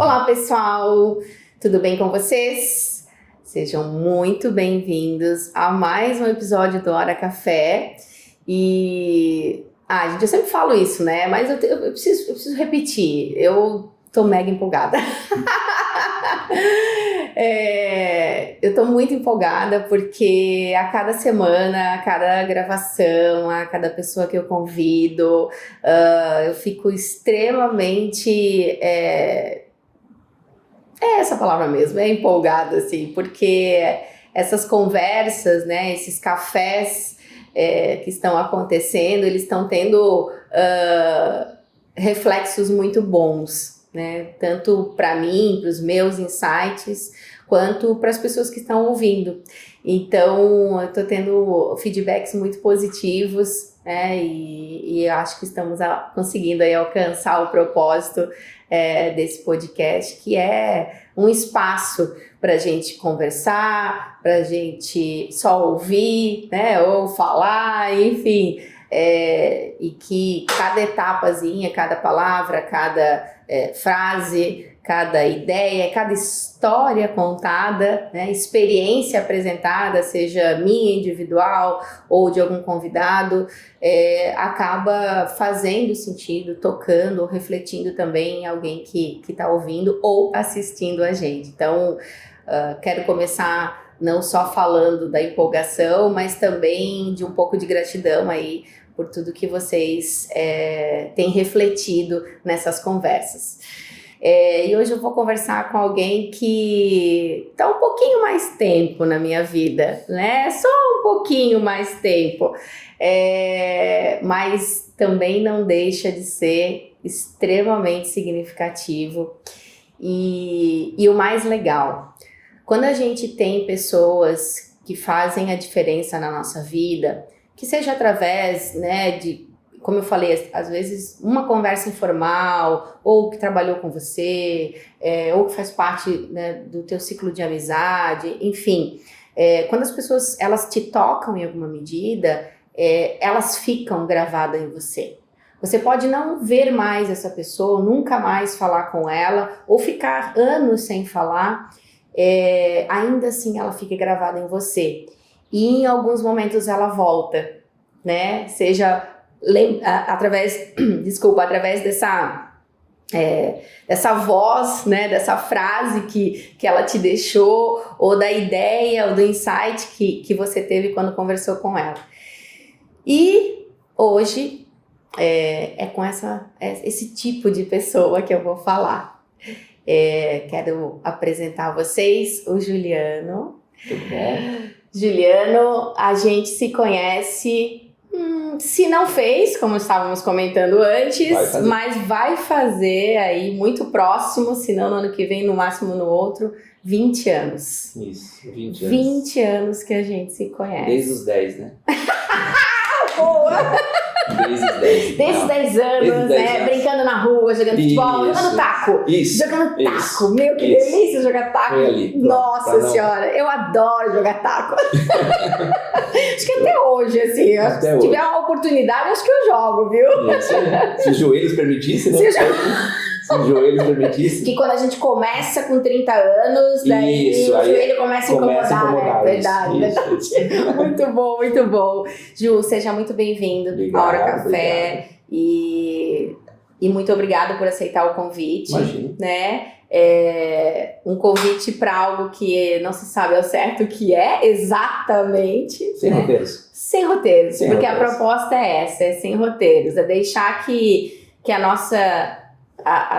Olá, pessoal! Tudo bem com vocês? Sejam muito bem-vindos a mais um episódio do Hora Café. Gente, eu sempre falo isso, né? Mas eu preciso repetir. Eu tô mega empolgada. Eu tô muito empolgada porque a cada semana, a cada gravação, a cada pessoa que eu convido, eu fico extremamente... essa palavra mesmo, empolgada, assim, porque essas conversas, né, esses cafés que estão acontecendo, eles estão tendo reflexos muito bons, né, tanto para mim, para os meus insights, quanto para as pessoas que estão ouvindo. Então, eu estou tendo feedbacks muito positivos, né, e eu acho que estamos conseguindo aí alcançar o propósito desse podcast, que é um espaço para a gente conversar, para a gente só ouvir, né, ou falar, enfim, e que cada etapazinha, cada palavra, cada frase, cada ideia, cada história contada, né, experiência apresentada, seja minha individual ou de algum convidado, acaba fazendo sentido, tocando, refletindo também em alguém que está ouvindo ou assistindo a gente. Então, quero começar não só falando da empolgação, mas também de um pouco de gratidão aí por tudo que vocês têm refletido nessas conversas. E hoje eu vou conversar com alguém que está um pouquinho mais tempo na minha vida, né? Só um pouquinho mais tempo, mas também não deixa de ser extremamente significativo. E o mais legal, quando a gente tem pessoas que fazem a diferença na nossa vida, que seja através, né, de, como eu falei, às vezes uma conversa informal, ou que trabalhou com você, ou que faz parte, né, do teu ciclo de amizade, enfim. Quando as pessoas elas te tocam em alguma medida, elas ficam gravadas em você. Você pode não ver mais essa pessoa, nunca mais falar com ela, ou ficar anos sem falar, ainda assim ela fica gravada em você. E em alguns momentos ela volta, né? Seja através dessa voz, né? Dessa frase que ela te deixou, ou da ideia, ou do insight que você teve quando conversou com ela. E hoje com esse tipo de pessoa que eu vou falar. Quero apresentar a vocês o Juliano. Tudo bom? Juliano, a gente se conhece, se não fez, como estávamos comentando antes, mas vai fazer aí muito próximo, se não no ano que vem, no máximo no outro, 20 anos. Isso, 20 anos. 20 anos que a gente se conhece. Desde os 10, né? Boa! Desde os 10. Desde os 10 anos, né? Brincando na rua, jogando futebol, jogando taco. Jogando taco. Meu, que delícia jogar taco. Foi ali. Nossa senhora, eu adoro jogar taco. Acho que até hoje, assim, se tiver uma oportunidade, acho que eu jogo, viu? Isso, se os joelhos permitissem, né? Se os joelhos permitissem. Que quando a gente começa com 30 anos, daí isso, o joelho começa a incomodar, né? Verdade. Muito bom, muito bom. Ju, seja muito bem-vindo à Hora Café. E muito obrigado por aceitar o convite. Imagina. Né? Um convite para algo que não se sabe ao certo o que é exatamente. Sem roteiros. Sem roteiros, porque a proposta é essa, sem roteiros. É deixar que a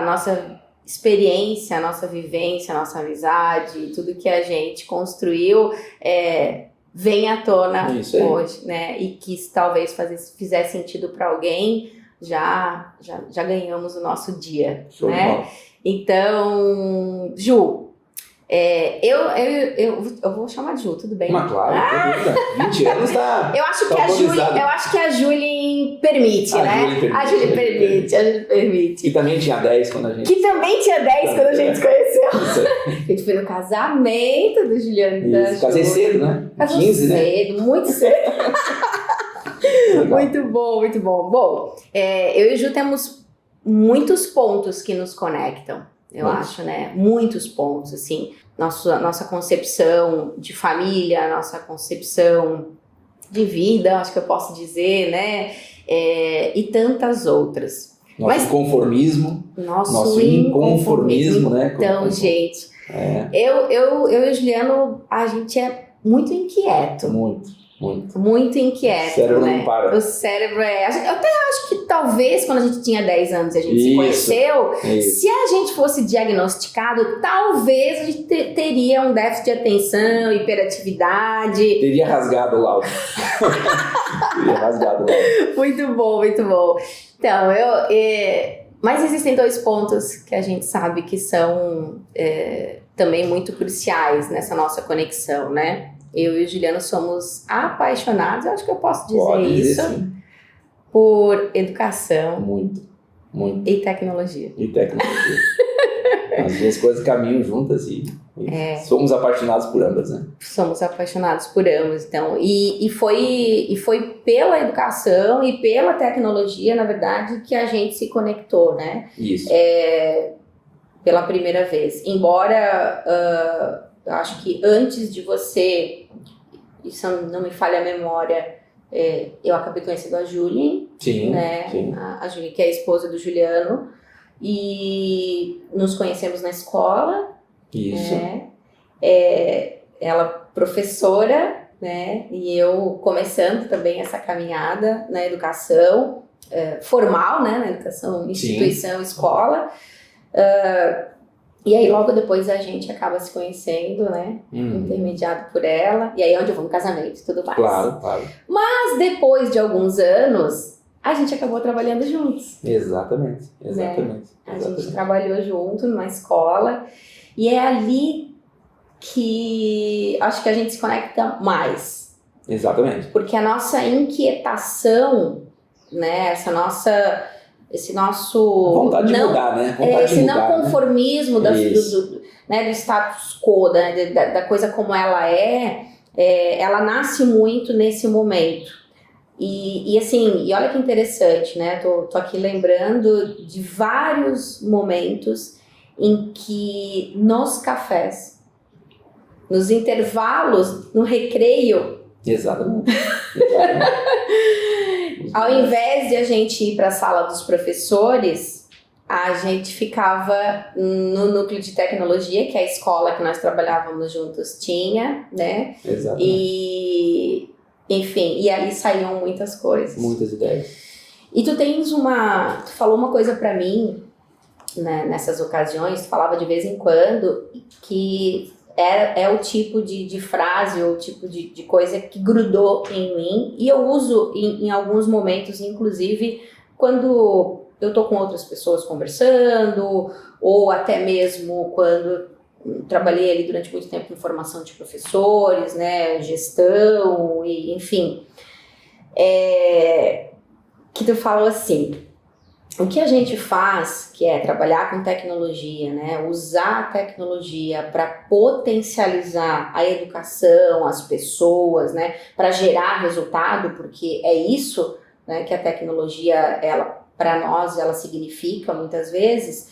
nossa experiência, a nossa vivência, a nossa amizade, tudo que a gente construiu venha à tona hoje, né? E que se talvez fizer sentido para alguém, já ganhamos o nosso dia, né? Então, Ju, eu vou chamar de Ju, tudo bem? Mas claro, 20 anos tá. Eu acho que a Julie permite, né? A Julie permite. E também tinha 10 quando a gente. Quando a gente se conheceu. A gente foi no casamento do Juliano e da Ju. Casei cedo, né? Casou 15, cedo, né? Muito cedo. Muito bom, muito bom. Bom, eu e o Ju temos muitos pontos que nos conectam, eu acho, né? Muitos pontos, assim, nossa concepção de família, nossa concepção de vida, acho que eu posso dizer, né? E tantas outras. Nosso inconformismo. Nosso inconformismo, né? Então, gente, eu e o Juliano, a gente é muito inquieto. Muito inquieto, o cérebro né? não para. O cérebro eu até acho que talvez quando a gente tinha 10 anos e a gente se conheceu, se a gente fosse diagnosticado, talvez a gente teria um déficit de atenção, hiperatividade. Teria rasgado o laudo. Muito bom, muito bom. Então, mas existem 2 pontos que a gente sabe que são também muito cruciais nessa nossa conexão, né? Eu e o Juliano somos apaixonados, eu acho que eu posso dizer isso, sim. Por educação. Muito. E tecnologia. As 2 coisas caminham juntas e somos apaixonados por ambas, né? Somos apaixonados por ambas, então. E foi pela educação e pela tecnologia, na verdade, que a gente se conectou, né? Isso. Pela primeira vez. Embora... eu acho que antes de você, isso não me falha a memória, eu acabei conhecendo a Julien, né? Sim. A Julien, que é a esposa do Juliano, e nos conhecemos na escola. Isso. Né? Ela professora, né? E eu começando também essa caminhada na educação formal, né? Na educação, instituição, escola. E aí logo depois a gente acaba se conhecendo, né? Intermediado por ela. E aí é onde eu vou no casamento e tudo mais. Claro. Mas depois de alguns anos, a gente acabou trabalhando juntos. Exatamente. Né? A gente trabalhou junto numa escola. E é ali que acho que a gente se conecta mais. Exatamente. Porque a nossa inquietação, né? Esse nosso... Vontade de mudar, né? Esse não conformismo do status quo, né? Da coisa como ela ela nasce muito nesse momento. E assim, olha que interessante, né? Tô aqui lembrando de vários momentos em que nos cafés, nos intervalos, no recreio... Exatamente. Ao invés de a gente ir para a sala dos professores, a gente ficava no núcleo de tecnologia, que é a escola que nós trabalhávamos juntos tinha, né? Exatamente. E, enfim, e ali saíam muitas coisas. Muitas ideias. E tu falou uma coisa para mim, né, nessas ocasiões, tu falava de vez em quando, que é o tipo de frase ou o tipo de coisa que grudou em mim, e eu uso em alguns momentos, inclusive quando eu tô com outras pessoas conversando, ou até mesmo quando trabalhei ali durante muito tempo em formação de professores, né, gestão, e enfim, que tu falou assim: o que a gente faz, que é trabalhar com tecnologia, né? Usar a tecnologia para potencializar a educação, as pessoas, né? Para gerar resultado, porque é isso, né, que a tecnologia, para nós, ela significa muitas vezes.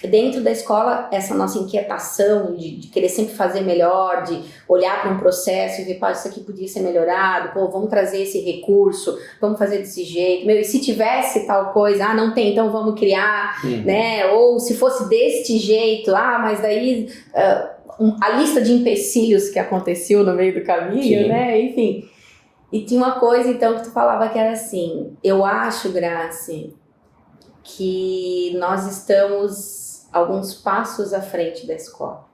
Dentro da escola, essa nossa inquietação de querer sempre fazer melhor, de olhar para um processo e ver, pô, isso aqui podia ser melhorado, pô, vamos trazer esse recurso, vamos fazer desse jeito, e se tivesse tal coisa, não tem, então vamos criar, né, ou se fosse deste jeito, mas daí a lista de empecilhos que aconteceu no meio do caminho, né, enfim. E tinha uma coisa, então, que tu falava que era assim: eu acho, Grace, que nós estamos alguns passos à frente da escola.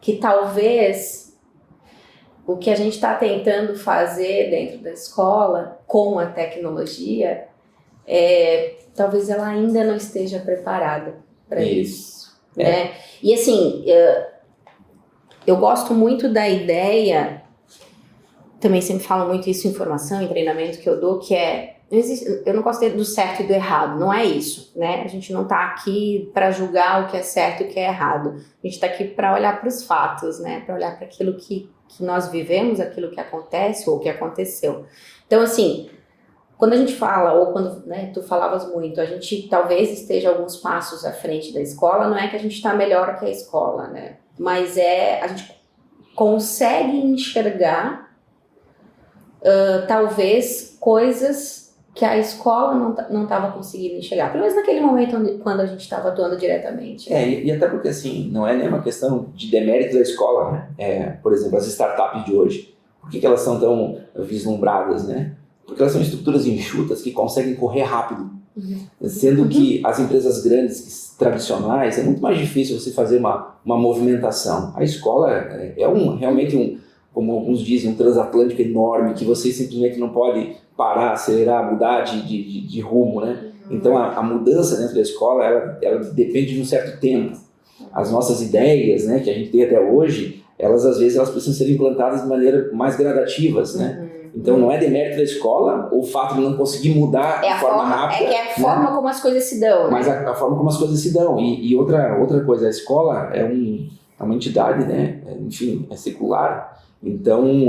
Que talvez o que a gente está tentando fazer dentro da escola com a tecnologia, talvez ela ainda não esteja preparada para isso. Né? E assim, eu gosto muito da ideia, também sempre falo muito isso em formação, em treinamento que eu dou, que eu não gosto do certo e do errado, não é isso, né? A gente não tá aqui para julgar o que é certo e o que é errado. A gente tá aqui para olhar para os fatos, né? Para olhar para aquilo que nós vivemos, aquilo que acontece ou que aconteceu. Então, assim, quando a gente fala, ou quando, né, tu falavas muito, a gente talvez esteja alguns passos à frente da escola, não é que a gente está melhor que a escola, né? Mas a gente consegue enxergar talvez coisas que a escola não estava conseguindo enxergar, pelo menos naquele momento quando a gente estava atuando diretamente. E até porque assim, não é nem uma questão de demérito da escola, né? Por exemplo, as startups de hoje, por que elas são tão vislumbradas, né? Porque elas são estruturas enxutas que conseguem correr rápido, sendo que as empresas grandes, tradicionais, é muito mais difícil você fazer uma movimentação. A escola realmente como alguns dizem, um transatlântico enorme, que você simplesmente não pode parar, acelerar, mudar de rumo, né? Então a mudança dentro da escola, ela depende de um certo tempo. As nossas ideias, né, que a gente tem até hoje, às vezes elas precisam ser implantadas de maneira mais gradativas, né? Então não é demérito da escola ou o fato de não conseguir mudar de forma rápida. É a forma como as coisas se dão, né? Mas a forma como as coisas se dão. E outra coisa, a escola é uma entidade, né? Enfim, é secular. Então,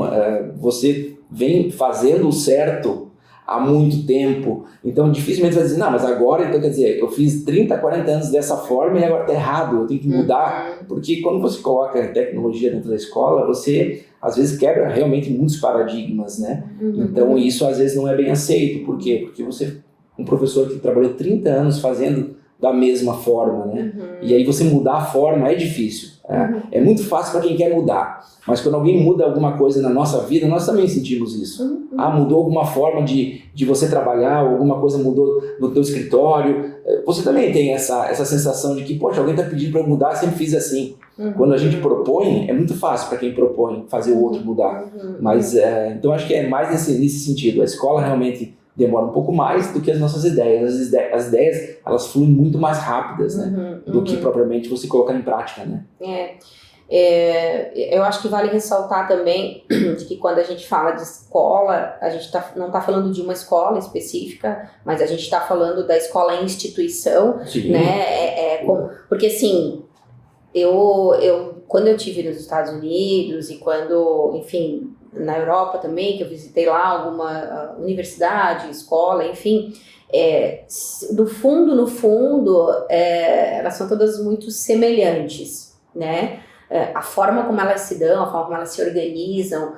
você vem fazendo o certo há muito tempo. Então, dificilmente vai dizer, não, mas agora, então quer dizer, eu fiz 30, 40 anos dessa forma e agora está errado, eu tenho que mudar. Porque quando você coloca tecnologia dentro da escola, você, às vezes, quebra realmente muitos paradigmas, né? Então, isso, às vezes, não é bem aceito. Por quê? Porque um professor que trabalhou 30 anos fazendo da mesma forma, né? E aí você mudar a forma é difícil. É muito fácil para quem quer mudar, mas quando alguém muda alguma coisa na nossa vida, nós também sentimos isso. Mudou alguma forma de você trabalhar, alguma coisa mudou no teu escritório. Você também tem essa sensação de que, poxa, alguém está pedindo para eu mudar, eu sempre fiz assim. Quando a gente propõe, é muito fácil para quem propõe fazer o outro mudar. Mas, então acho que é mais nesse sentido. A escola realmente demora um pouco mais do que as nossas ideias. As ideias, elas fluem muito mais rápidas, né? Do que propriamente você colocar em prática, né? Eu acho que vale ressaltar também de que quando a gente fala de escola, a gente não está falando de uma escola específica, mas a gente está falando da escola instituição, né? Porque assim, quando eu estive nos Estados Unidos e quando, enfim, na Europa também, que eu visitei lá alguma universidade, escola, enfim, no fundo, elas são todas muito semelhantes, né? A forma como elas se dão, a forma como elas se organizam,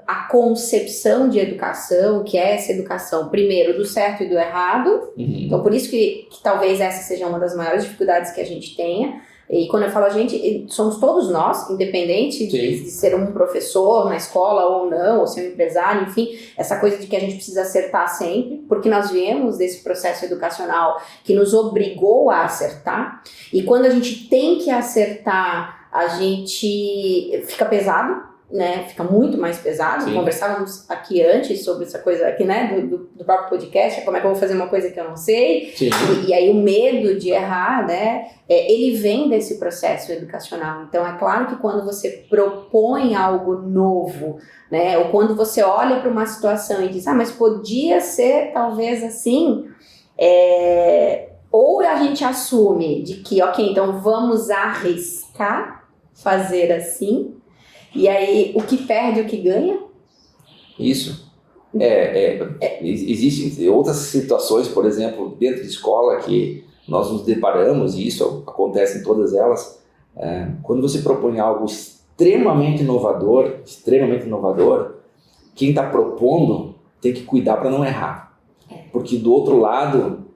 a concepção de educação, que é essa educação, primeiro, do certo e do errado. Então, por isso que talvez essa seja uma das maiores dificuldades que a gente tenha. E quando eu falo a gente, somos todos nós, independente de ser um professor na escola ou não, ou ser um empresário, enfim, essa coisa de que a gente precisa acertar sempre, porque nós viemos desse processo educacional que nos obrigou a acertar, e quando a gente tem que acertar, a gente fica pesado, né? Fica muito mais pesado. Conversávamos aqui antes sobre essa coisa aqui, né? Do próprio podcast, como é que eu vou fazer uma coisa que eu não sei. E aí o medo de errar, né? Ele vem desse processo educacional. Então é claro que quando você propõe algo novo, né? Ou quando você olha para uma situação e diz, mas podia ser talvez assim, ou a gente assume de que, ok, então vamos arriscar fazer assim. E aí, o que perde, o que ganha? Isso. Existem outras situações, por exemplo, dentro de escola que nós nos deparamos, e isso acontece em todas elas, quando você propõe algo extremamente inovador, quem está propondo tem que cuidar para não errar. Porque do outro lado,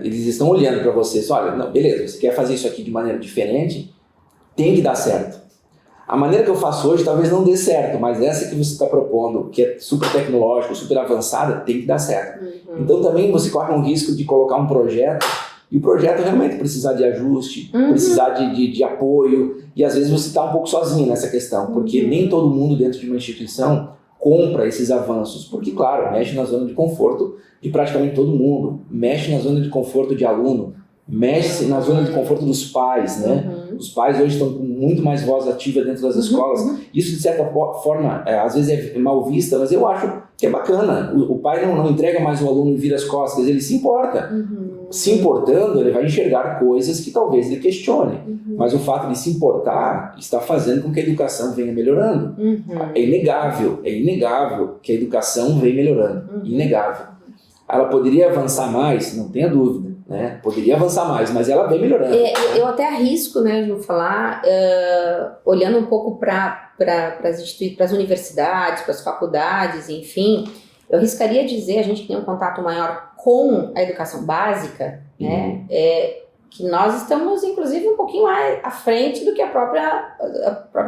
eles estão olhando para você, olha, não, beleza, você quer fazer isso aqui de maneira diferente, tem que dar certo. A maneira que eu faço hoje talvez não dê certo, mas essa que você está propondo, que é super tecnológica, super avançada, tem que dar certo. Então também você corre um risco de colocar um projeto e o projeto realmente precisar de ajuste, precisar de apoio, e às vezes você está um pouco sozinho nessa questão, porque nem todo mundo dentro de uma instituição compra esses avanços, porque claro, mexe na zona de conforto de praticamente todo mundo, mexe na zona de conforto de aluno, mexe na zona de conforto dos pais, né? Os pais hoje estão com muito mais voz ativa dentro das escolas. Isso, de certa forma, às vezes é mal vista, mas eu acho que é bacana. O pai não entrega mais o aluno e vira as costas, ele se importa. Se importando, ele vai enxergar coisas que talvez ele questione. Mas o fato de se importar está fazendo com que a educação venha melhorando. É inegável que a educação vem melhorando. Inegável. ela poderia avançar mais, não tenha dúvida, né? Poderia avançar mais, mas ela vem melhorando. Eu até arrisco, né, de falar, olhando um pouco para as universidades, para as faculdades, enfim, eu arriscaria dizer, a gente tem um contato maior com a educação básica, né, que nós estamos, inclusive, um pouquinho mais à frente do que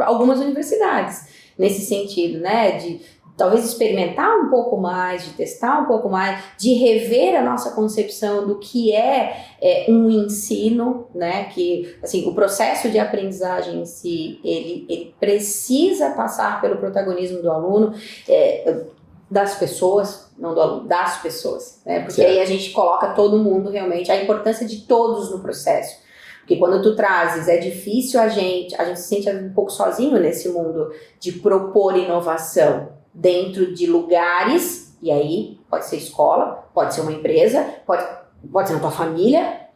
algumas universidades, nesse sentido, né, de talvez experimentar um pouco mais, de testar um pouco mais, de rever a nossa concepção do que é um ensino, né? Que, assim, o processo de aprendizagem em si, ele precisa passar pelo protagonismo do aluno, das pessoas, não do aluno, das pessoas, né? Porque certo. Aí a gente coloca todo mundo realmente, a importância de todos no processo. Porque quando tu trazes, é difícil a gente se sente um pouco sozinho nesse mundo de propor inovação dentro de lugares, e aí pode ser escola, pode ser uma empresa, pode ser na tua família.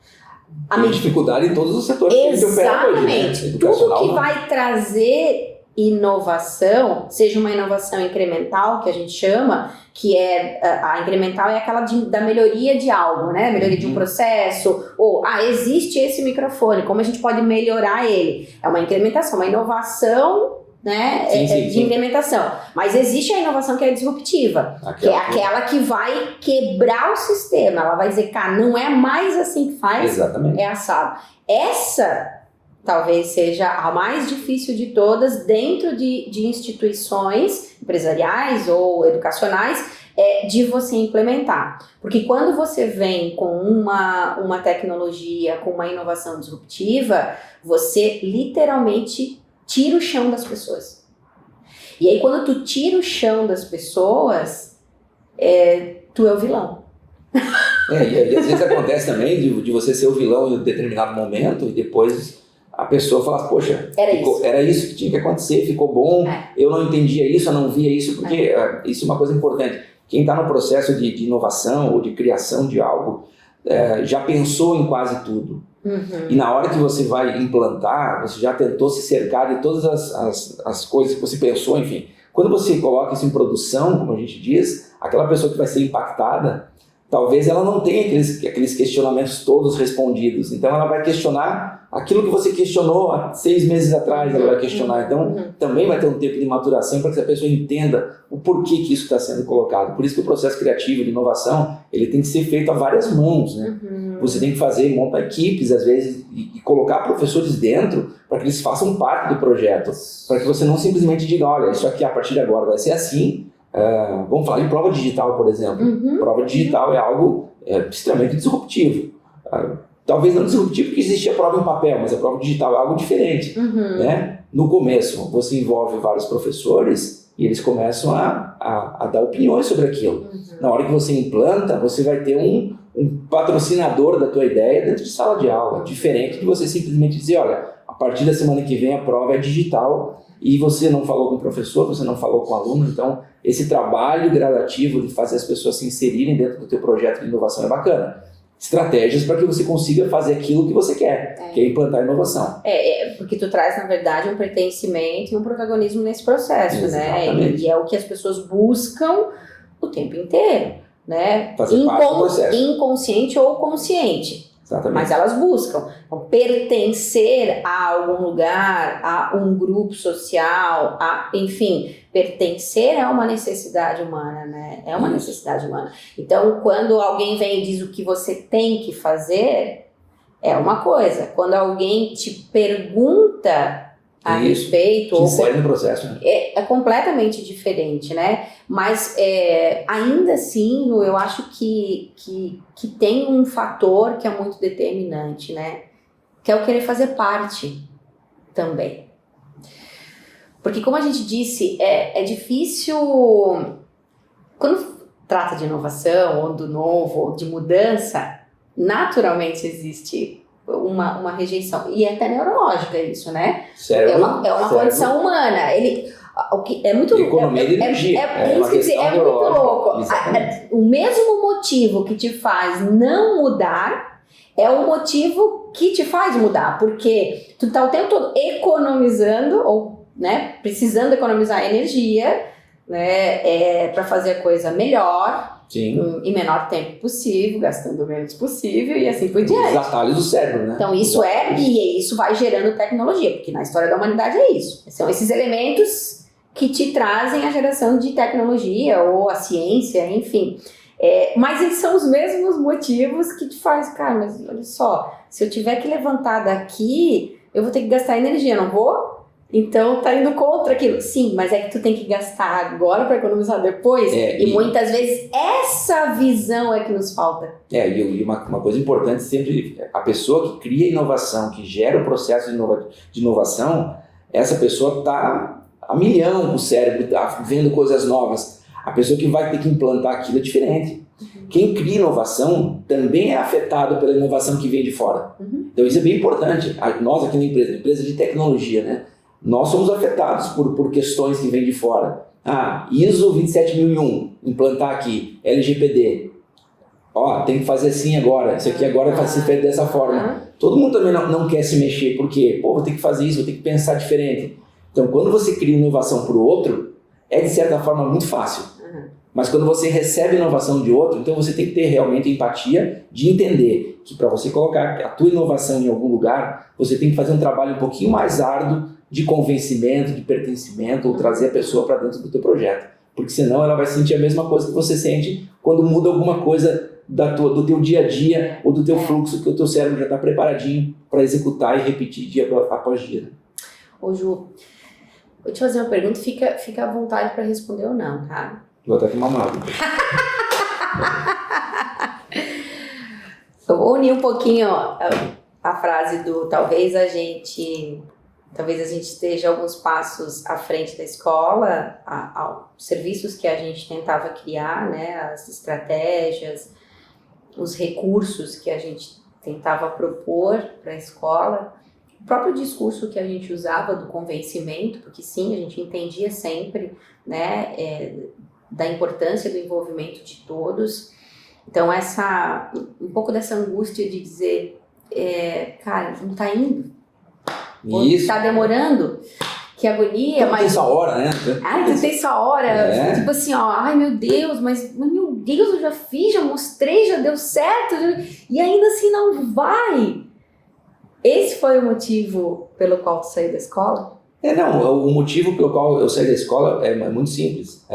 Tem dificuldade em todos os setores. Exatamente. Hoje, né? Tudo que vai trazer inovação, seja uma inovação incremental, que a gente chama, que a incremental é aquela da melhoria de algo, né? Melhoria de um processo, ou, existe esse microfone, como a gente pode melhorar ele? É uma incrementação, uma inovação, né, de implementação. Mas existe a inovação que é disruptiva, que é aquela que vai quebrar o sistema. Ela vai dizer, cara, não é mais assim que faz, exatamente. É assado. Essa talvez seja a mais difícil de todas dentro de instituições empresariais ou educacionais, de você implementar. Porque quando você vem com uma tecnologia, com uma inovação disruptiva, você literalmente tira o chão das pessoas. E aí, quando tu tira o chão das pessoas, tu é o vilão. E às vezes acontece também de você ser o vilão em um determinado momento e depois a pessoa fala, poxa, era isso que tinha que acontecer, ficou bom, eu não entendia isso, eu não via isso, porque isso é uma coisa importante. Quem está no processo de inovação ou de criação de algo, já pensou em quase tudo. E na hora que você vai implantar, você já tentou se cercar de todas as coisas que você pensou, enfim. Quando você coloca isso em produção, como a gente diz, aquela pessoa que vai ser impactada, talvez ela não tenha aqueles questionamentos todos respondidos. Então ela vai questionar aquilo que você questionou há 6 meses atrás, ela vai questionar. Então também vai ter um tempo de maturação para que a pessoa entenda o porquê que isso está sendo colocado. Por isso que o processo criativo de inovação, ele tem que ser feito a várias mãos, né? Você tem que montar equipes, às vezes, e colocar professores dentro para que eles façam parte do projeto. Para que você não simplesmente diga, olha, isso aqui a partir de agora vai ser assim. Vamos falar em prova digital, por exemplo. Prova digital é algo extremamente disruptivo. Talvez não disruptivo porque existia prova em papel, mas a prova digital é algo diferente. Né? No começo, você envolve vários professores e eles começam a dar opiniões sobre aquilo. Na hora que você implanta, você vai ter um patrocinador da tua ideia dentro de sala de aula, diferente de você simplesmente dizer, olha, a partir da semana que vem a prova é digital e você não falou com o professor, você não falou com o aluno, então esse trabalho gradativo de fazer as pessoas se inserirem dentro do teu projeto de inovação é bacana. Estratégias para que você consiga fazer aquilo que você quer, que é implantar a inovação. Porque tu traz, na verdade, um pertencimento e um protagonismo nesse processo, né? E é o que as pessoas buscam o tempo inteiro, né? Fazer parte do processo. Inconsciente ou consciente. Exatamente. Mas elas buscam. Então, pertencer a algum lugar, a um grupo social, enfim, pertencer é uma necessidade humana, né? É uma necessidade humana. Então, quando alguém vem e diz o que você tem que fazer, é uma coisa. Quando alguém te pergunta a respeito... Te insere no processo, né? É completamente diferente, né? Mas ainda assim, eu acho que tem um fator que é muito determinante, né? Que é o querer fazer parte também. Porque, como a gente disse, é difícil... Quando trata de inovação, ou do novo, ou de mudança, naturalmente existe uma rejeição. E é até neurológica isso, né? É uma condição humana. É muito economia de energia. É muito louco. O mesmo motivo que te faz não mudar é o motivo que te faz mudar. Porque tu tá o tempo todo economizando, ou, né, precisando economizar energia, né, para fazer a coisa melhor. Sim. em menor tempo possível, gastando o menos possível e assim por diante. Os atalhos do cérebro, né? Então isso isso vai gerando tecnologia, porque na história da humanidade é isso. São esses elementos que te trazem a geração de tecnologia ou a ciência, enfim. Mas eles são os mesmos motivos que te faz, cara, mas olha só, se eu tiver que levantar daqui, eu vou ter que gastar energia, não vou? Então tá indo contra aquilo. Sim, mas é que tu tem que gastar agora para economizar depois. E muitas vezes essa visão é que nos falta. E uma coisa importante sempre, a pessoa que cria inovação, que gera o processo de inovação, essa pessoa tá a milhão com o cérebro, tá vendo coisas novas. A pessoa que vai ter que implantar aquilo é diferente. Quem cria inovação também é afetado pela inovação que vem de fora. Então isso é bem importante. Nós aqui na empresa de tecnologia, né? Nós somos afetados por questões que vêm de fora. ISO 27001, implantar aqui, LGPD. Tem que fazer assim agora, isso aqui agora vai ser feito dessa forma. Todo mundo também não quer se mexer, porque, vou ter que fazer isso, vou ter que pensar diferente. Então, quando você cria inovação para o outro, é de certa forma muito fácil. Mas quando você recebe inovação de outro, então você tem que ter realmente empatia de entender que para você colocar a tua inovação em algum lugar, você tem que fazer um trabalho um pouquinho mais árduo de convencimento, de pertencimento, ou trazer a pessoa para dentro do teu projeto. Porque senão ela vai sentir a mesma coisa que você sente quando muda alguma coisa do teu dia a dia ou do teu fluxo, que o teu cérebro já está preparadinho para executar e repetir dia após dia. Ô Ju, vou te fazer uma pergunta, fica à vontade para responder ou não, tá? Vou até tomar uma água. Eu vou unir um pouquinho a frase do talvez a gente esteja alguns passos à frente da escola, aos serviços que a gente tentava criar, né, as estratégias, os recursos que a gente tentava propor para a escola, o próprio discurso que a gente usava do convencimento, porque sim, a gente entendia sempre, né, da importância do envolvimento de todos. Então um pouco dessa angústia de dizer, cara, não está indo, está demorando, que agonia, mas... tem sua hora, né? Tem sua hora, tipo assim, ai meu Deus, mas meu Deus, eu já fiz, já mostrei, já deu certo, e ainda assim não vai. Esse foi o motivo pelo qual tu saiu da escola? O motivo pelo qual eu saí da escola é muito simples.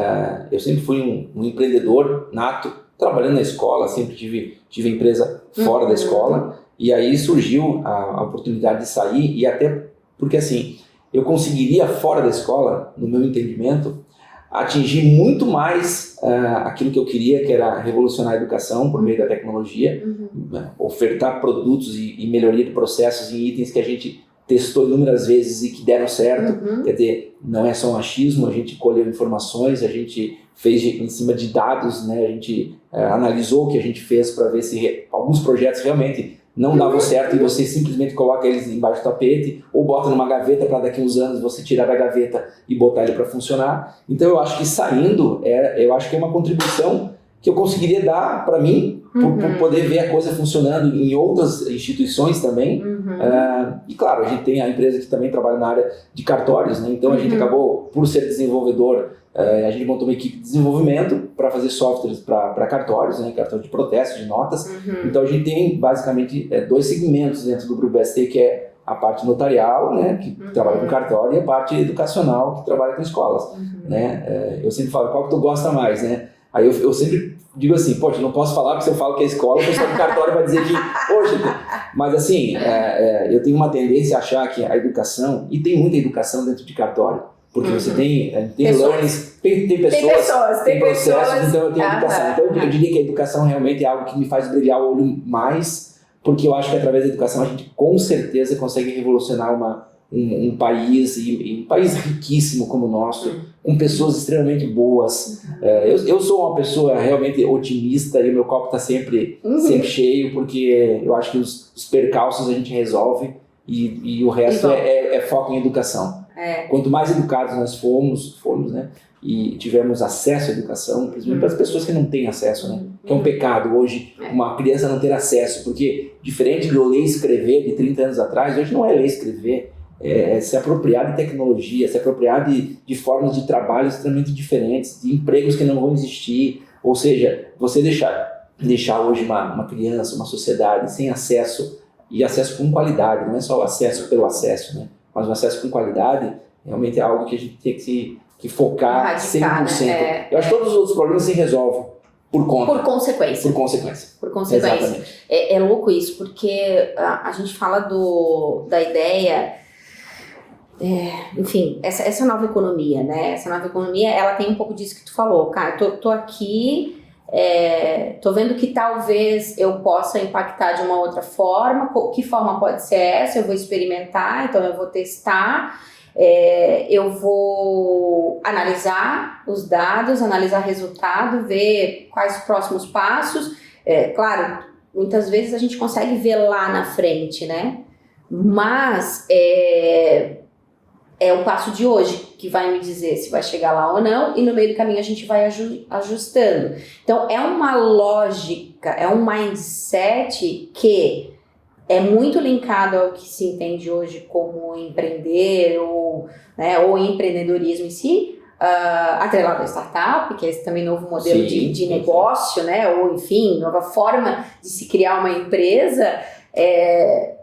Eu sempre fui um empreendedor nato, trabalhando na escola, sempre tive empresa fora da escola, e aí surgiu a oportunidade de sair, e até porque assim, eu conseguiria fora da escola, no meu entendimento, atingir muito mais aquilo que eu queria, que era revolucionar a educação por meio da tecnologia, ofertar produtos e melhoria de processos em itens que a gente testou inúmeras vezes e que deram certo. Quer dizer, não é só um achismo, a gente colheu informações, a gente fez em cima de dados, né? A gente analisou o que a gente fez para ver se alguns projetos realmente não davam certo e você simplesmente coloca eles embaixo do tapete ou bota numa gaveta para daqui a uns anos você tirar da gaveta e botar ele para funcionar. Então eu acho que saindo, eu acho que é uma contribuição que eu conseguiria dar para mim, por poder ver a coisa funcionando em outras instituições também. E claro, a gente tem a empresa que também trabalha na área de cartórios, né? Então a gente acabou, por ser desenvolvedor, a gente montou uma equipe de desenvolvimento para fazer softwares para cartórios, né? Cartório de protesto, de notas. Então a gente tem basicamente dois segmentos dentro do Grupo BST, que é a parte notarial, né, que trabalha com cartório, e a parte educacional, que trabalha com escolas. Né? Eu sempre falo, qual que tu gosta mais, né? Aí eu sempre digo assim, poxa, não posso falar porque se eu falo que é escola, o pessoal do cartório vai dizer que, poxa, mas assim, eu tenho uma tendência a achar que a educação, e tem muita educação dentro de cartório, porque você tem learnings, tem pessoas, tem processos, então eu tenho educação. Então eu diria que a educação realmente é algo que me faz brilhar o olho mais, porque eu acho que através da educação a gente com certeza consegue revolucionar um país, e um país riquíssimo como o nosso, com pessoas extremamente boas. Eu sou uma pessoa realmente otimista e o meu copo está sempre cheio, porque eu acho que os percalços a gente resolve e o resto é foco em educação. Quanto mais educados nós formos, né, e tivermos acesso à educação, principalmente para as pessoas que não têm acesso, né, que é um pecado hoje uma criança não ter acesso, porque diferente do ler e escrever de 30 anos atrás, hoje não é ler e escrever, é se apropriar de tecnologia, se apropriar de formas de trabalho extremamente diferentes, de empregos que não vão existir. Ou seja, você deixar hoje uma criança, uma sociedade sem acesso, e acesso com qualidade, não é só o acesso pelo acesso, né? Mas o acesso com qualidade realmente é algo que a gente tem que focar Erradicar, 100%. né? Eu acho que todos os outros problemas se resolvem por conta. Por consequência. Por consequência. Por consequência. Exatamente. É louco isso, porque a gente fala da ideia, enfim, essa nova economia, né? Essa nova economia, ela tem um pouco disso que tu falou. Cara, tô aqui, tô vendo que talvez eu possa impactar de uma outra forma. Que forma pode ser essa? Eu vou experimentar, então eu vou testar. Eu vou analisar os dados, analisar resultado, ver quais os próximos passos. Claro, muitas vezes a gente consegue ver lá na frente, né? Mas é o passo de hoje que vai me dizer se vai chegar lá ou não, e no meio do caminho a gente vai ajustando. Então é uma lógica, é um mindset que é muito linkado ao que se entende hoje como empreender ou empreendedorismo em si, atrelado à startup, que é esse também novo modelo de negócio, né? Ou enfim, nova forma de se criar uma empresa,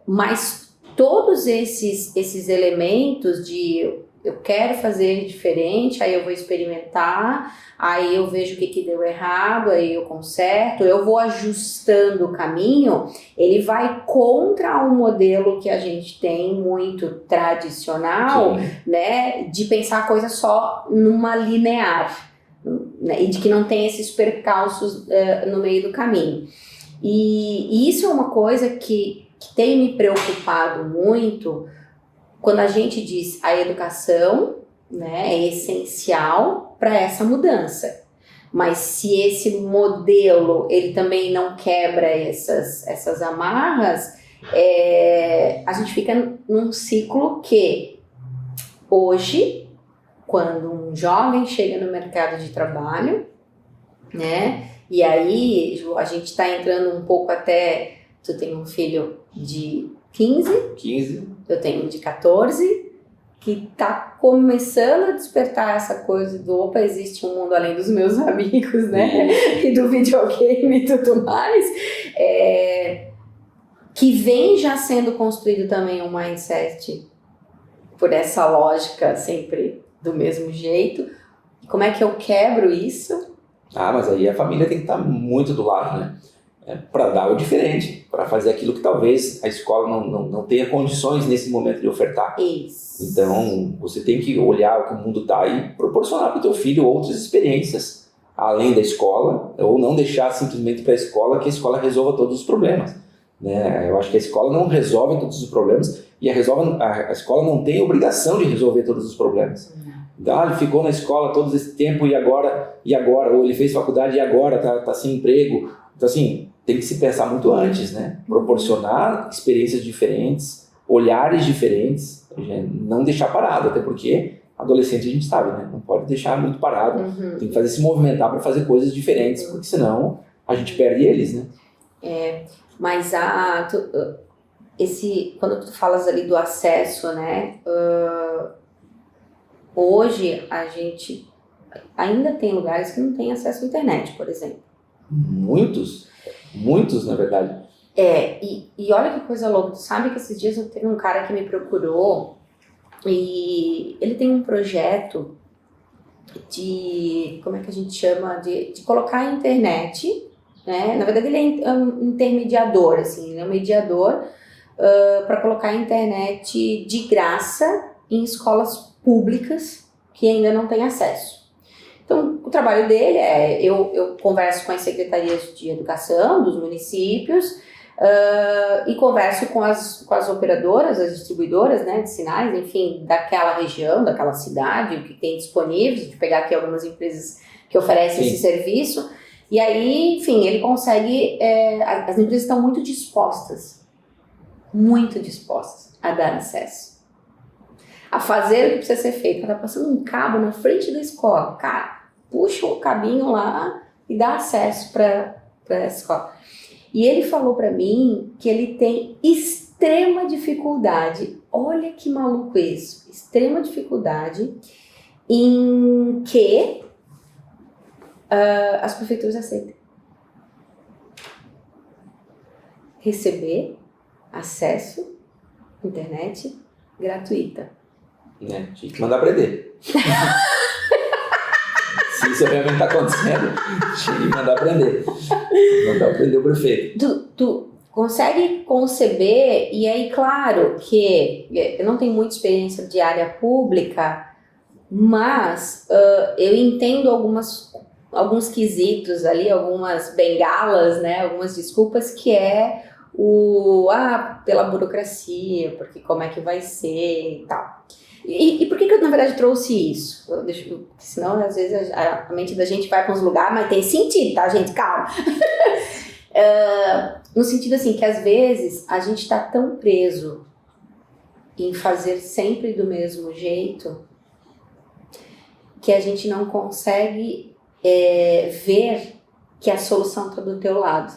mas todos esses elementos de eu quero fazer diferente, aí eu vou experimentar, aí eu vejo o que deu errado, aí eu conserto, eu vou ajustando o caminho, ele vai contra o modelo que a gente tem muito tradicional, né, de pensar a coisa só numa linear, né, e de que não tem esses percalços no meio do caminho. E isso é uma coisa que tem me preocupado muito quando a gente diz a educação, né, é essencial para essa mudança. Mas se esse modelo ele também não quebra essas amarras, a gente fica num ciclo que hoje, quando um jovem chega no mercado de trabalho, né, e aí Ju, a gente está entrando um pouco até... Tu tem um filho de 15, eu tenho um de 14, que tá começando a despertar essa coisa do opa, existe um mundo além dos meus amigos, né? E do videogame e tudo mais, que vem já sendo construído também um mindset por essa lógica sempre do mesmo jeito. Como é que eu quebro isso? Mas aí a família tem que estar muito do lado, né? Para dar o diferente, para fazer aquilo que talvez a escola não tenha condições nesse momento de ofertar. Isso. Então, você tem que olhar o que o mundo está e proporcionar para o teu filho outras experiências, além da escola, ou não deixar simplesmente para a escola que a escola resolva todos os problemas. Né? Eu acho que a escola não resolve todos os problemas e a escola não tem obrigação de resolver todos os problemas. Então, ele ficou na escola todo esse tempo e agora, ou ele fez faculdade e agora está sem emprego. Então, assim, tem que se pensar muito antes, né? Proporcionar experiências diferentes, olhares diferentes, não deixar parado, até porque adolescente a gente sabe, né? Não pode deixar muito parado, tem que fazer se movimentar para fazer coisas diferentes, porque senão a gente perde eles, né? Mas quando tu falas ali do acesso, né? Hoje a gente ainda tem lugares que não tem acesso à internet, por exemplo. Muitos, na verdade. E olha que coisa louca, tu sabe que esses dias eu teve um cara que me procurou e ele tem um projeto de, como é que a gente chama, de colocar a internet, né? Na verdade ele é um intermediador, assim, ele é um mediador para colocar a internet de graça em escolas públicas que ainda não têm acesso. Então, o trabalho dele eu converso com as secretarias de educação dos municípios e converso com as operadoras, as distribuidoras, né, de sinais, enfim, daquela região, daquela cidade, o que tem disponível, de pegar aqui algumas empresas que oferecem esse serviço. E aí, enfim, ele consegue... as empresas estão muito dispostas a dar acesso, a fazer o que precisa ser feito. Ela tá passando um cabo na frente da escola, cara, puxa o cabinho lá e dá acesso para essa escola. E ele falou para mim que ele tem extrema dificuldade, olha que maluco isso, extrema dificuldade em que as prefeituras aceitem. Receber acesso à internet gratuita. Né? Tinha que mandar aprender. Se isso realmente está acontecendo, tinha que mandar aprender. Mandar aprender o prefeito. Tu consegue conceber, e aí, claro, que eu não tenho muita experiência de área pública, mas eu entendo alguns quesitos ali, algumas bengalas, né, algumas desculpas, que é pela burocracia, porque como é que vai ser e tal. E por que eu, na verdade, trouxe isso? Senão, às vezes, a mente da gente vai para uns lugares, mas tem sentido, tá, gente? Calma. No sentido, assim, que às vezes a gente está tão preso em fazer sempre do mesmo jeito que a gente não consegue ver que a solução está do teu lado.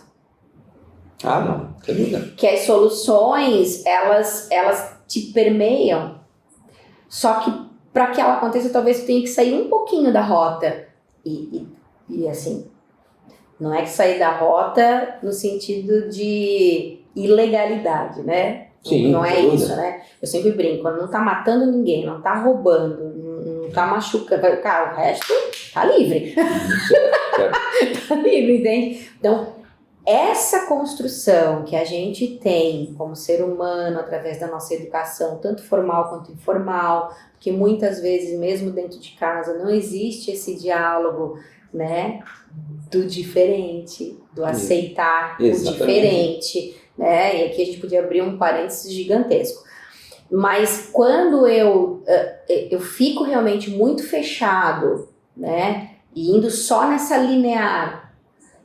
Ah, não. Sem dúvida. Que as soluções, elas te permeiam. Só que para que ela aconteça, talvez você tenha que sair um pouquinho da rota. E assim, não é que sair da rota no sentido de ilegalidade, né? Sim, não é tudo. isso, né? Eu sempre brinco, não tá matando ninguém, não tá roubando, não tá machucando, cara, o resto tá livre. Certo. Tá livre, entende? Então, essa construção que a gente tem como ser humano através da nossa educação, tanto formal quanto informal, porque muitas vezes, mesmo dentro de casa, não existe esse diálogo, né, do diferente, do aceitar o diferente, né, e aqui a gente podia abrir um parênteses gigantesco. Mas quando eu fico realmente muito fechado, né, e indo só nessa linear,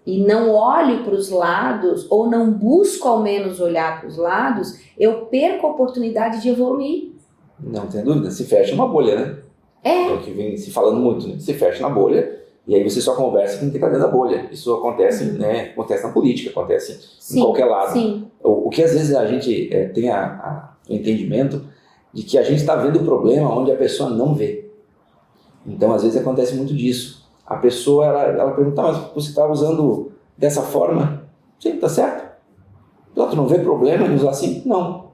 e não olho para os lados, ou não busco ao menos olhar para os lados, eu perco a oportunidade de evoluir. Não tem dúvida, se fecha uma bolha, né? É o que vem se falando muito, né? Se fecha na bolha, e aí você só conversa com quem está dentro da bolha. Isso acontece, né? Acontece na política, acontece em qualquer lado. Sim. O que às vezes a gente tem o entendimento de que a gente está vendo o problema onde a pessoa não vê. Então, às vezes acontece muito disso. A pessoa, ela pergunta, mas você está usando dessa forma? Sim, está certo. Tu não vê problema em usar assim? Não.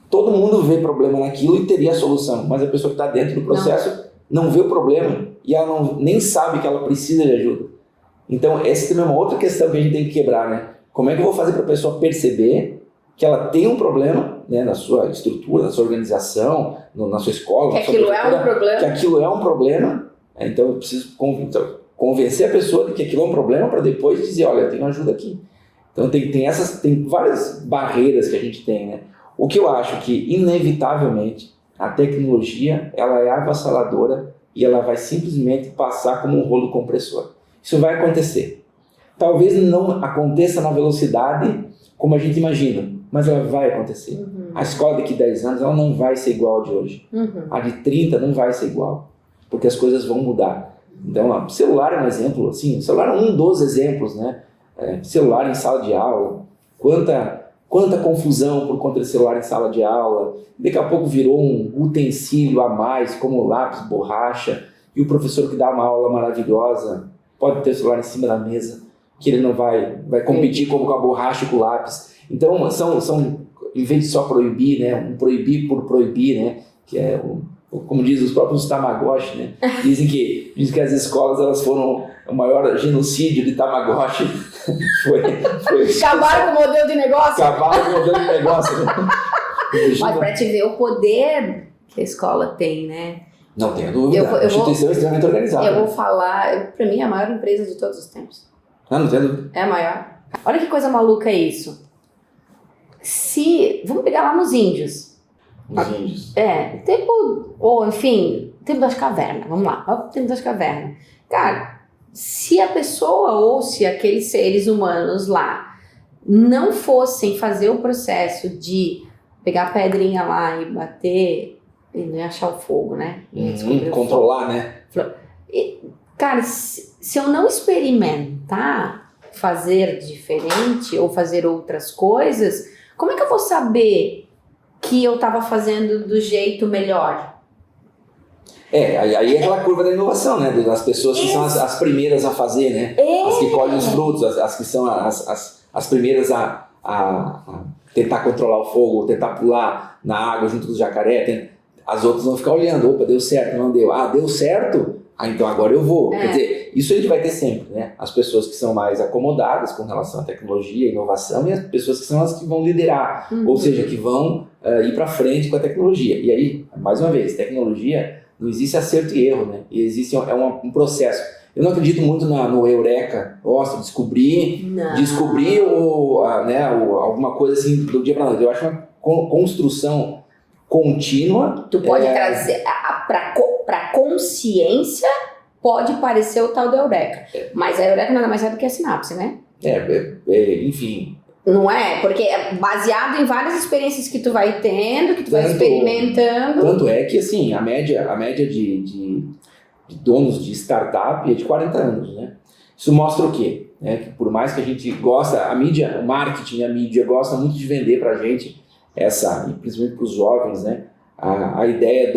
Todo mundo vê problema naquilo e teria a solução, mas a pessoa que está dentro do processo não vê o problema e ela nem sabe que ela precisa de ajuda. Então, essa também é uma outra questão que a gente tem que quebrar, né? Como é que eu vou fazer para a pessoa perceber que ela tem um problema, né, na sua estrutura, na sua organização, na sua escola, que aquilo é um problema. Que aquilo é um problema. Então eu preciso convencer a pessoa de que aquilo é um problema para depois dizer, olha, eu tenho ajuda aqui. Então tem várias barreiras que a gente tem, né? O que eu acho que, inevitavelmente, a tecnologia ela é avassaladora e ela vai simplesmente passar como um rolo compressor. Isso vai acontecer. Talvez não aconteça na velocidade como a gente imagina, mas ela vai acontecer. Uhum. A escola daqui a 10 anos ela não vai ser igual a de hoje. Uhum. A de 30 não vai ser igual, porque as coisas vão mudar. Então, o celular é um exemplo, assim, o celular é um dos exemplos, né? Celular em sala de aula, quanta confusão por conta de celular em sala de aula, daqui a pouco virou um utensílio a mais, como lápis, borracha, e o professor que dá uma aula maravilhosa pode ter o celular em cima da mesa, que ele não vai competir como com a borracha e com o lápis. Então, são em vez de só proibir, né, um proibir por proibir, né, que é como dizem os próprios Tamagotchi, né? Dizem que as escolas elas foram o maior genocídio de Tamagotchi. foi Acabaram com o modelo de negócio? Acabaram com o modelo de negócio, né? Mas para te ver o poder que a escola tem, né? Não tenho dúvida. A instituição é extremamente organizada. Eu vou falar, para mim é a maior empresa de todos os tempos. Não tenho dúvida. É a maior. Olha que coisa maluca isso. Vamos pegar lá nos índios. Os índios. Tempo das cavernas, vamos lá, tempo das cavernas. Cara, se a pessoa ou se aqueles seres humanos lá não fossem fazer o processo de pegar a pedrinha lá e bater, e não ia achar o fogo, né? Controlar, né? Cara, se eu não experimentar fazer diferente ou fazer outras coisas, como é que eu vou saber que eu estava fazendo do jeito melhor? Aí é aquela curva da inovação, né? Das pessoas que são as primeiras a fazer, né? As que colhem os frutos, as que são as primeiras a tentar controlar o fogo, tentar pular na água junto do jacaré. As outras vão ficar olhando, opa, deu certo, não deu. Ah, deu certo? Ah, então agora eu vou. Quer dizer, isso a gente vai ter sempre, né? As pessoas que são mais acomodadas com relação à tecnologia, inovação, e as pessoas que são as que vão liderar, ou seja, que vão ir para frente com a tecnologia. E aí, mais uma vez, tecnologia, não existe acerto e erro, né? E existe um processo. Eu não acredito muito no eureka, descobrir alguma coisa assim do dia para noite. Eu acho uma construção contínua. Tu pode trazer para consciência, pode parecer o tal do eureka, mas a eureka nada mais é do que a sinapse, né? Enfim. Não é? Porque é baseado em várias experiências que tu vai tendo, que tu vai experimentando. Tanto é que, assim, a média de donos de startup é de 40 anos, né? Isso mostra o quê? Que por mais que a gente gosta, a mídia, o marketing, a mídia gosta muito de vender pra gente e principalmente para os jovens, né? A ideia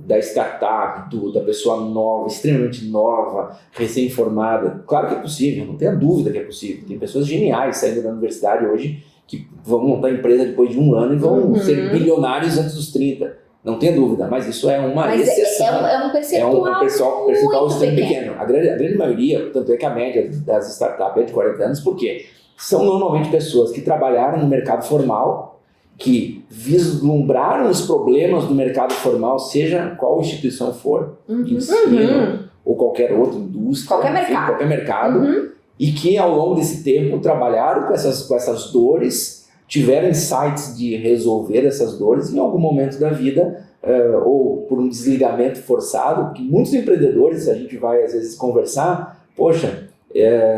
da startup, da pessoa nova, extremamente nova, recém-formada. Claro que é possível, não tenha dúvida que é possível. Tem pessoas geniais saindo da universidade hoje que vão montar empresa depois de um ano e vão ser bilionários antes dos 30. Não tenha dúvida, mas isso é uma exceção. É um percentual extremamente pequeno. A grande maioria, tanto é que a média das startups é de 40 anos, porque são normalmente pessoas que trabalharam no mercado formal, que vislumbraram os problemas do mercado formal, seja qual instituição for, ensino ou qualquer outra indústria, qualquer mercado, e que ao longo desse tempo trabalharam com essas dores, tiveram insights de resolver essas dores em algum momento da vida, ou por um desligamento forçado, que muitos empreendedores, a gente vai às vezes conversar, poxa,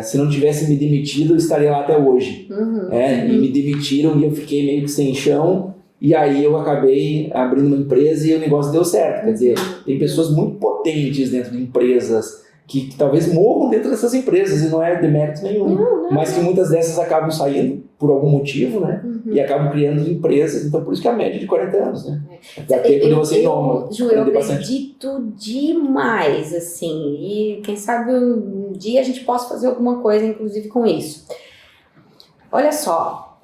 se não tivesse me demitido, eu estaria lá até hoje. E me demitiram e eu fiquei meio que sem chão, e aí eu acabei abrindo uma empresa e o negócio deu certo. Quer dizer, tem pessoas muito potentes dentro de empresas que talvez morram dentro dessas empresas, e não é demérito nenhum, mas que muitas dessas acabam saindo por algum motivo, né? E acabam criando empresas. Então, por isso que a média é de 40 anos, né? Dá tempo de você eu acredito demais, assim, e quem sabe um dia a gente possa fazer alguma coisa, inclusive, com isso. Olha só,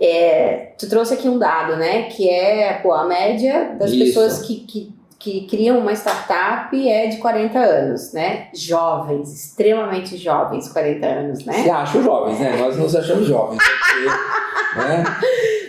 tu trouxe aqui um dado, né? Que é a média das pessoas que criam uma startup é de 40 anos, né? Jovens, extremamente jovens, 40 anos, né? Se acham jovens, né? Nós nos achamos jovens. Né?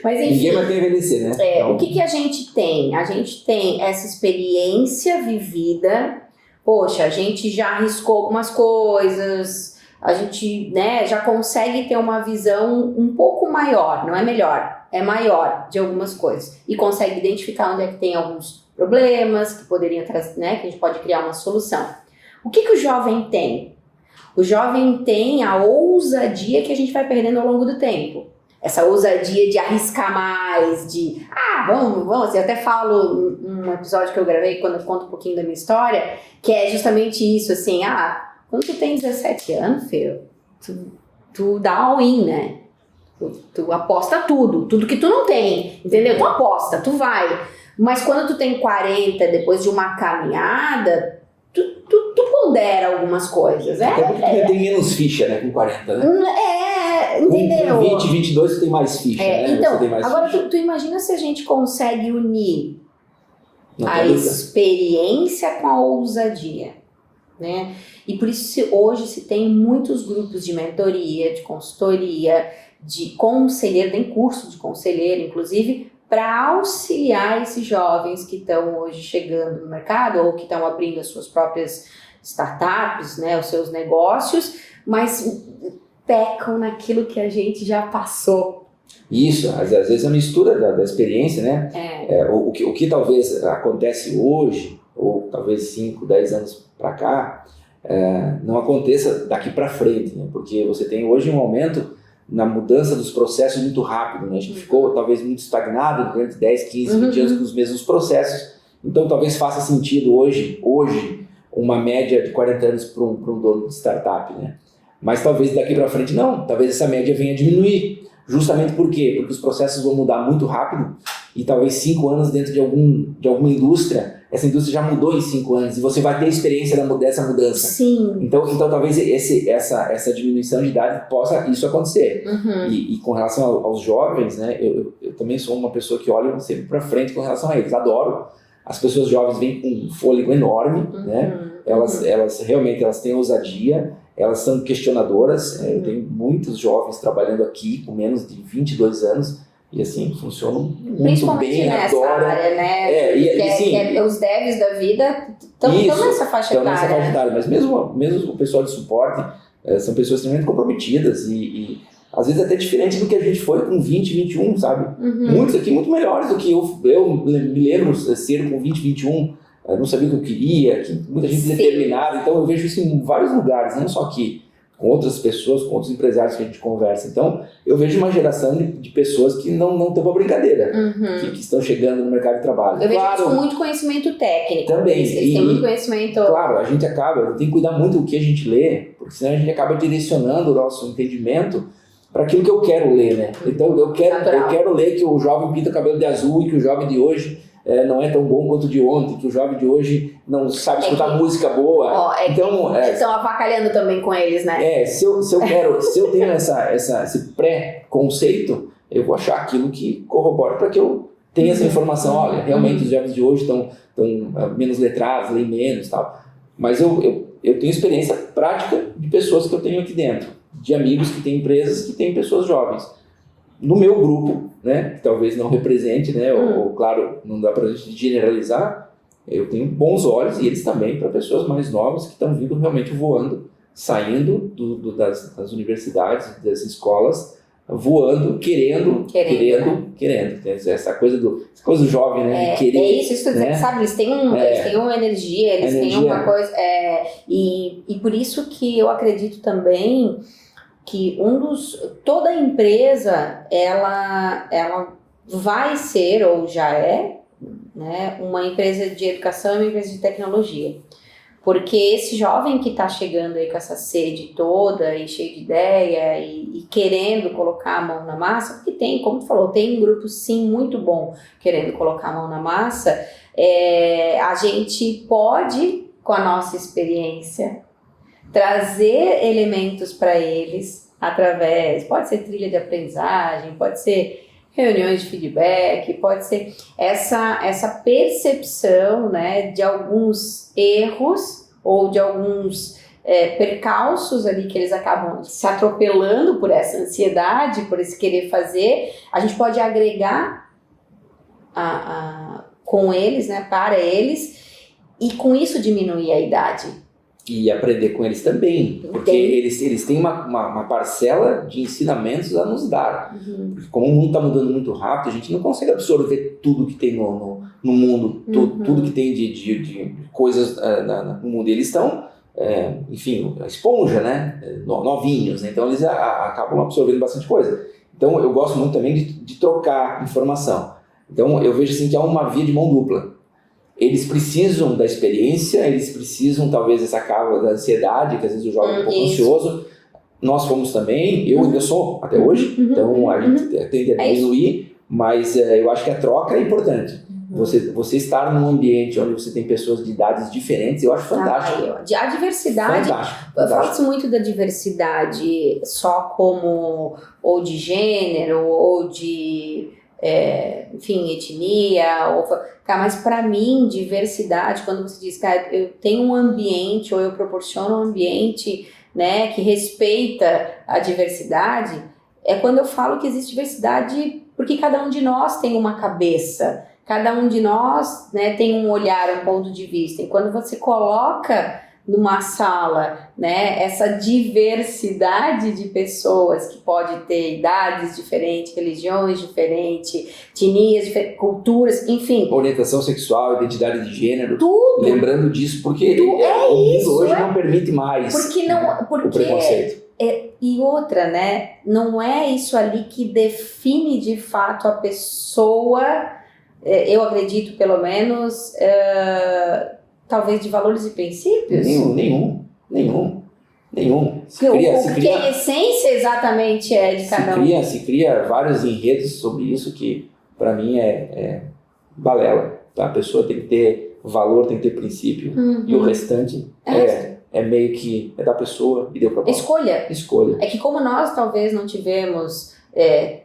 Mas enfim, ninguém vai ter envelhecer, né? Então, o que a gente tem? A gente tem essa experiência vivida. Poxa, a gente já arriscou algumas coisas, a gente, né, já consegue ter uma visão um pouco maior, não é melhor, é maior de algumas coisas. E consegue identificar onde é que tem alguns problemas que poderiam trazer, né, que a gente pode criar uma solução. O que o jovem tem? O jovem tem a ousadia que a gente vai perdendo ao longo do tempo. Essa ousadia de arriscar mais, de vamos. Eu até falo num episódio que eu gravei, quando eu conto um pouquinho da minha história, que é justamente isso, assim, quando tu tem 17 anos, filho, tu dá all-in, né? Tu aposta tudo que tu não tem, entendeu? Tu aposta, tu vai. Mas quando tu tem 40, depois de uma caminhada, tu pondera algumas coisas. Até porque tu tem menos ficha, né, com 40, né? Entendeu? Com 20, 22 tu tem mais ficha, né? Então, mais agora ficha. Tu imagina se a gente consegue unir a experiência com a ousadia, né? E por isso hoje se tem muitos grupos de mentoria, de consultoria, de conselheiro, tem curso de conselheiro, inclusive, para auxiliar esses jovens que estão hoje chegando no mercado ou que estão abrindo as suas próprias startups, né, os seus negócios, mas pecam naquilo que a gente já passou. Isso, às vezes a mistura da experiência, né? O que talvez acontece hoje, ou talvez 5, 10 anos para cá, não aconteça daqui para frente, né? Porque você tem hoje um aumento na mudança dos processos muito rápido, né? A gente ficou talvez muito estagnado durante 10, 15, 20 anos com os mesmos processos, então talvez faça sentido hoje uma média de 40 anos para um dono de startup, né? Mas talvez daqui para frente não, talvez essa média venha a diminuir, justamente por quê? Porque os processos vão mudar muito rápido e talvez 5 anos dentro de alguma indústria essa indústria já mudou em 5 anos e você vai ter experiência dessa mudança. Sim. Então talvez essa diminuição de idade possa isso acontecer. E com relação aos jovens, né, eu também sou uma pessoa que olha sempre para frente com relação a eles. Adoro. As pessoas jovens vêm com um fôlego enorme, né? Elas realmente têm ousadia, elas são questionadoras. Eu tenho muitos jovens trabalhando aqui com menos de 22 anos e assim, funcionam muito bem, adoram. Área, né? Os devs da vida estão nessa faixa etária. Mas mesmo o pessoal de suporte são pessoas extremamente comprometidas e às vezes até diferente do que a gente foi com 20, 21, sabe? Muitos aqui muito melhores do que eu me lembro ser com 20, 21, não sabia o que eu queria, muita gente determinada. Então eu vejo isso em vários lugares, não só aqui, com outras pessoas, com outros empresários que a gente conversa. Então eu vejo uma geração de pessoas que não estão para brincadeira, que estão chegando no mercado de trabalho. Eu vejo isso com muito conhecimento técnico. Também. Eles têm muito conhecimento. Claro, a gente tem que cuidar muito do que a gente lê, porque senão a gente acaba direcionando o nosso entendimento para aquilo que eu quero ler, né? Então eu quero ler que o jovem pinta o cabelo de azul e que o jovem de hoje não é tão bom quanto o de ontem, que o jovem de hoje não sabe escutar música boa. Então estão avacalhando também com eles, né? Se eu tenho esse pré-conceito, eu vou achar aquilo que corrobora para que eu tenha essa informação. Olha, realmente os jovens de hoje estão menos letrados, leem menos e tal. Mas eu tenho experiência prática de pessoas que eu tenho aqui dentro, de amigos que têm empresas que têm pessoas jovens. No meu grupo, né, que talvez não represente, né, ou claro, não dá para a gente generalizar, eu tenho bons olhos, e eles também, para pessoas mais novas que estão vindo realmente voando, saindo das universidades, das escolas, voando, querendo. Essa coisa do jovem, né? De querer, é isso, né? Sabe? Eles têm uma energia, têm uma coisa. E por isso que eu acredito também que toda empresa ela vai ser, ou já é, né, uma empresa de educação e uma empresa de tecnologia. Porque esse jovem que está chegando aí com essa sede toda e cheio de ideia e querendo colocar a mão na massa, porque tem, como tu falou, tem um grupo sim muito bom querendo colocar a mão na massa, a gente pode, com a nossa experiência, trazer elementos para eles pode ser trilha de aprendizagem, pode ser reuniões de feedback, pode ser essa percepção, né, de alguns erros ou de alguns percalços ali que eles acabam se atropelando por essa ansiedade, por esse querer fazer. A gente pode agregar com eles, né, para eles, e com isso diminuir a idade. E aprender com eles também, porque eles têm uma parcela de ensinamentos a nos dar. Como o mundo está mudando muito rápido, a gente não consegue absorver tudo que tem no mundo, tudo que tem de coisas no mundo. Eles estão, enfim, a esponja, né? Novinhos, né? Então eles acabam absorvendo bastante coisa. Então eu gosto muito também de trocar informação. Então eu vejo assim que há uma via de mão dupla. Eles precisam da experiência, eles precisam talvez dessa carga da ansiedade, que às vezes o jovem é um pouco ansioso. Nós fomos também, eu ainda sou até hoje, então a gente tende a diminuir, mas eu acho que a troca é importante. Você estar num ambiente onde você tem pessoas de idades diferentes, eu acho fantástico. A diversidade, fantástico. Fala-se muito da diversidade só como ou de gênero, ou de... enfim, etnia, mas para mim, diversidade, quando você diz, cara, eu tenho um ambiente, ou eu proporciono um ambiente, né, que respeita a diversidade, é quando eu falo que existe diversidade, porque cada um de nós tem uma cabeça, cada um de nós, né, tem um olhar, um ponto de vista, e quando você coloca numa sala, né, essa diversidade de pessoas que pode ter idades diferentes, religiões diferentes, etnias diferentes, culturas, enfim. Orientação sexual, identidade de gênero. Tudo. Lembrando disso, porque o mundo hoje não permite mais o preconceito. E outra, né, não é isso ali que define de fato a pessoa, eu acredito pelo menos... talvez de valores e princípios? Nenhum. Porque a essência exatamente é de cada um. Se cria vários enredos sobre isso que, para mim, é balela. Tá? A pessoa tem que ter valor, tem que ter princípio, e o restante é meio que é da pessoa e deu pra bola. Escolha. É que como nós talvez não tivemos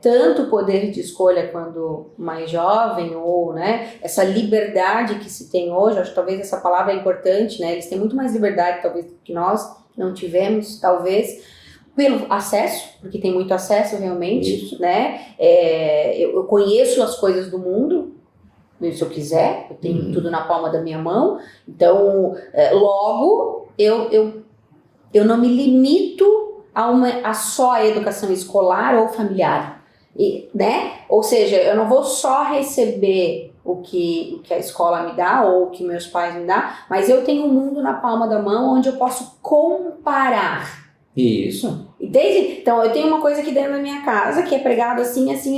tanto poder de escolha quando mais jovem, ou, né, essa liberdade que se tem hoje, acho que talvez essa palavra é importante, né, eles têm muito mais liberdade talvez do que nós não tivemos, talvez, pelo acesso, porque tem muito acesso realmente, né, eu conheço as coisas do mundo, se eu quiser, eu tenho tudo na palma da minha mão, então, logo, eu não me limito a só a educação escolar ou familiar, né? Ou seja, eu não vou só receber o que a escola me dá ou o que meus pais me dão, mas eu tenho um mundo na palma da mão onde eu posso comparar. Isso. Entende? Então, eu tenho uma coisa aqui dentro da minha casa que é pregado assim, mas de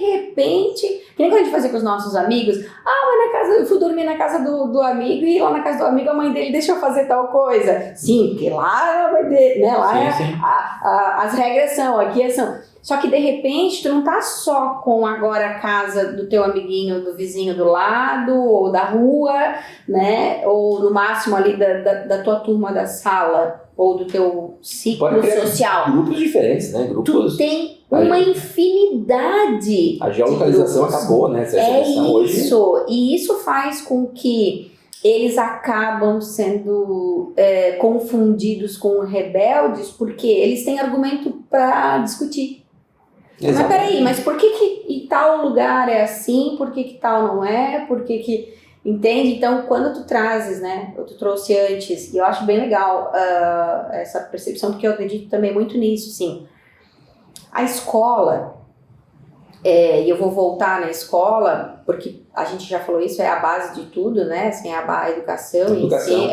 repente, que nem quando a gente fazia com os nossos amigos, eu fui dormir na casa do amigo e lá na casa do amigo a mãe dele deixou fazer tal coisa. Sim, porque lá vai ter, né? Lá sim. As regras são, aqui são. Só que de repente tu não tá só com agora a casa do teu amiguinho, do vizinho do lado, ou da rua, né? Ou no máximo ali da tua turma da sala, ou do teu ciclo social. Grupos diferentes, né? Tu tem uma infinidade. A geolocalização acabou, né? Isso. E isso faz com que eles acabam sendo confundidos com rebeldes, porque eles têm argumento para discutir. Exatamente. Mas peraí, mas por que em tal lugar é assim, por que tal não é, por que... Entende? Então, quando tu trazes, né, tu trouxe antes, e eu acho bem legal essa percepção, porque eu acredito também muito nisso, sim. A escola, e eu vou voltar na escola, porque a gente já falou isso, é a base de tudo, né, assim, a educação em si.